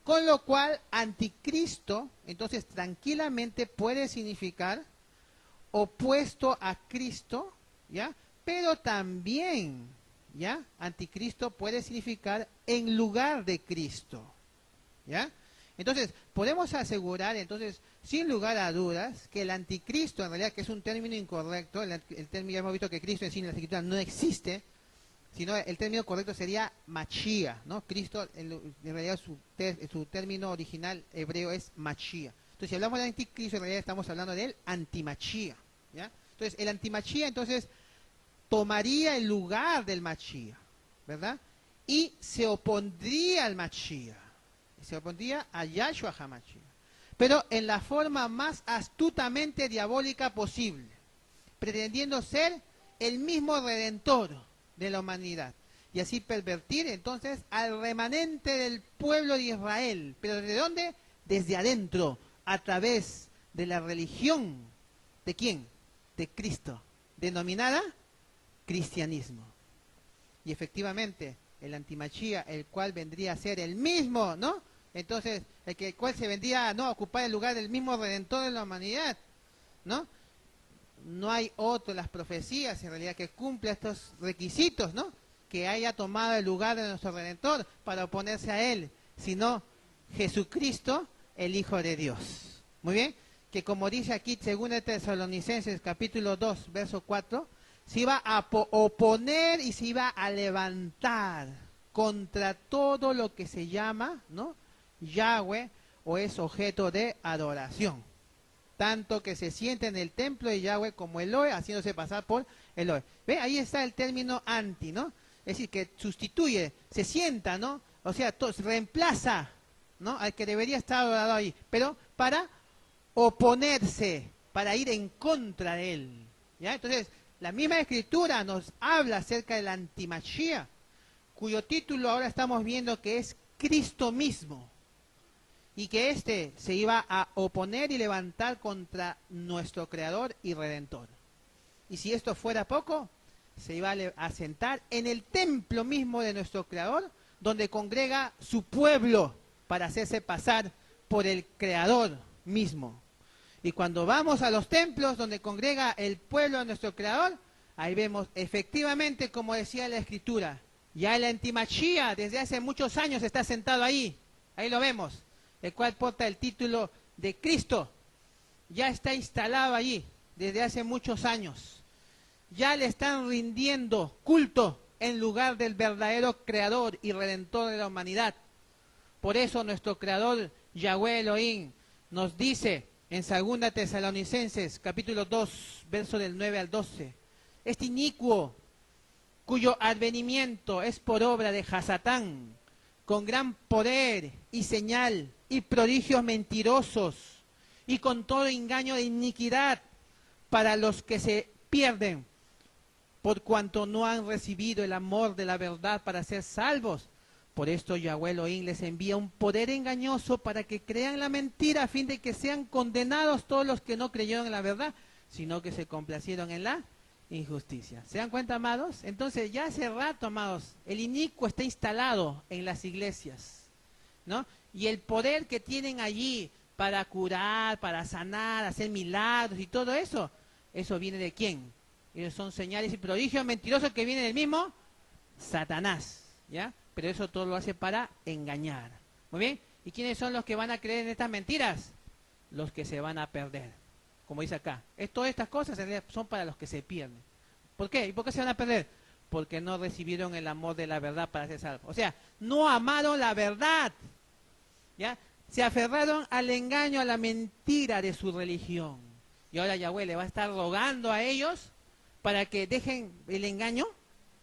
Con lo cual, anticristo, entonces tranquilamente puede significar opuesto a Cristo, ¿ya? Pero también, ¿ya? Anticristo puede significar en lugar de Cristo, ¿ya? Entonces, podemos asegurar, entonces, sin lugar a dudas, que el anticristo, en realidad, que es un término incorrecto, el término, ya hemos visto que Cristo en sí en la Escritura no existe, sino el término correcto sería Mashiach, ¿no? Cristo, en realidad, su término original hebreo es Mashiach. Entonces, si hablamos del anticristo, en realidad estamos hablando del anti-Mashiach, ¿ya? Entonces, el anti-Mashiach, entonces, tomaría el lugar del Mashiach, ¿verdad? Y se opondría al Mashiach. Se opondría a Yahshua HaMashiach, pero en la forma más astutamente diabólica posible, pretendiendo ser el mismo redentor de la humanidad, y así pervertir entonces al remanente del pueblo de Israel. ¿Pero desde dónde? Desde adentro, a través de la religión. ¿De quién? De Cristo, denominada cristianismo. Y efectivamente, el antimachía, el cual vendría a ser el mismo, ¿no? Entonces, el cual se vendría, ¿no?, a ocupar el lugar del mismo redentor de la humanidad, ¿no? No hay otro en las profecías, en realidad, que cumpla estos requisitos, ¿no?, que haya tomado el lugar de nuestro redentor para oponerse a él, sino Jesucristo, el Hijo de Dios. Muy bien, que como dice aquí 2 Tesalonicenses capítulo 2, verso 4, se iba a oponer y se iba a levantar contra todo lo que se llama, ¿no?, Yahweh, o es objeto de adoración, tanto que se siente en el templo de Yahweh como Elohe, haciéndose pasar por Elohe. ¿Ve? Ahí está el término anti, ¿no? Es decir, que sustituye, se sienta, ¿no? O sea, reemplaza, ¿no?, al que debería estar adorado ahí, pero para oponerse, para ir en contra de él, ¿ya? Entonces, la misma escritura nos habla acerca del antimachía, cuyo título ahora estamos viendo que es Cristo mismo, y que éste se iba a oponer y levantar contra nuestro Creador y Redentor. Y si esto fuera poco, se iba a sentar en el templo mismo de nuestro Creador, donde congrega su pueblo para hacerse pasar por el Creador mismo. Y cuando vamos a los templos donde congrega el pueblo de nuestro Creador, ahí vemos efectivamente, como decía la Escritura, ya el antimachía desde hace muchos años está sentado ahí lo vemos, el cual porta el título de Cristo, ya está instalado allí desde hace muchos años. Ya le están rindiendo culto en lugar del verdadero creador y redentor de la humanidad. Por eso nuestro creador, Yahweh Elohim, nos dice en 2 Tesalonicenses, capítulo 2, verso del 9 al 12, este inicuo, cuyo advenimiento es por obra de Hasatán, con gran poder y señal y prodigios mentirosos, y con todo engaño de iniquidad para los que se pierden, por cuanto no han recibido el amor de la verdad para ser salvos. Por esto Yahweh Elohim les envía un poder engañoso para que crean la mentira, a fin de que sean condenados todos los que no creyeron en la verdad, sino que se complacieron en la injusticia. ¿Se dan cuenta, amados? Entonces, ya hace rato, amados, el inicuo está instalado en las iglesias, ¿no? Y el poder que tienen allí para curar, para sanar, hacer milagros y todo eso, eso viene de ¿quién? Ellos son señales y prodigios mentirosos que vienen del mismo Satanás, ¿ya? Pero eso todo lo hace para engañar. Muy bien. ¿Y quiénes son los que van a creer en estas mentiras? Los que se van a perder. Como dice acá, todas estas cosas en realidad son para los que se pierden. ¿Por qué? ¿Y por qué se van a perder? Porque no recibieron el amor de la verdad para ser salvos. O sea, no amaron la verdad, ¿ya? Se aferraron al engaño, a la mentira de su religión. Y ahora Yahweh le va a estar rogando a ellos para que dejen el engaño.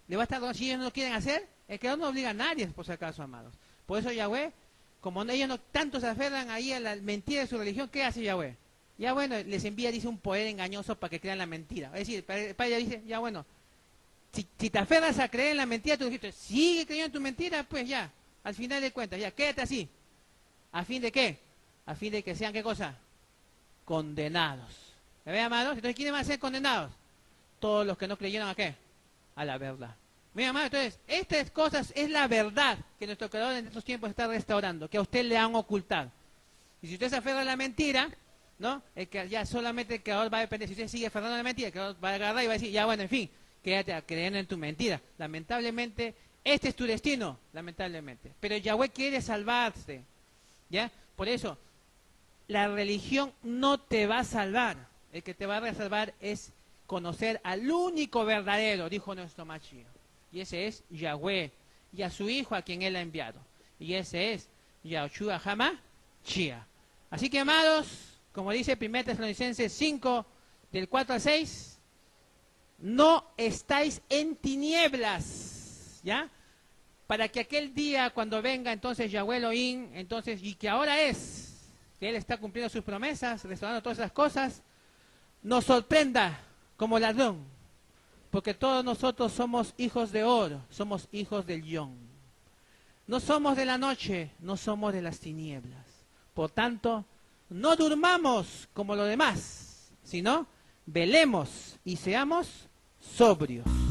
Le va a estar rogando, si ellos no lo quieren hacer, el Creador no obliga a nadie, por si acaso, amados. Por eso Yahweh, como ellos no tanto se aferran ahí a la mentira de su religión, ¿qué hace Yahweh? Ya bueno, les envía, dice, un poder engañoso para que crean la mentira. Es decir, el padre dice, ya bueno, si te aferras a creer en la mentira, tú dijiste, sigue creyendo en tu mentira, pues ya, al final de cuentas, ya, quédate así. ¿A fin de qué? A fin de que sean, ¿qué cosa? Condenados. ¿Me ve, amados? Entonces, ¿quiénes van a ser condenados? Todos los que no creyeron a qué? A la verdad. Mira, amados, entonces, estas cosas es la verdad que nuestro Creador en estos tiempos está restaurando, que a usted le han ocultado. Y si usted se aferra a la mentira, ¿no? El que ya solamente el creador va a depender. Si usted sigue aferrando a la mentira, el creador va a agarrar y va a decir, ya bueno, en fin, quédate creyendo en tu mentira. Lamentablemente, este es tu destino, lamentablemente. Pero Yahweh quiere salvarte, ¿ya? Por eso, la religión no te va a salvar. El que te va a salvar es conocer al único verdadero, dijo nuestro Mashiach. Y ese es Yahweh, y a su Hijo a quien Él ha enviado. Y ese es Yahushua HaMashiach. Así que, amados, como dice 1 Tesalonicenses 5, del 4 al 6, no estáis en tinieblas, ¿ya? Para que aquel día, cuando venga entonces Yahweh Elohim, entonces, y que ahora es, que Él está cumpliendo sus promesas, restaurando todas esas cosas, nos sorprenda como ladrón, porque todos nosotros somos hijos de oro, somos hijos del Yom. No somos de la noche, no somos de las tinieblas. Por tanto, no durmamos como los demás, sino velemos y seamos sobrios.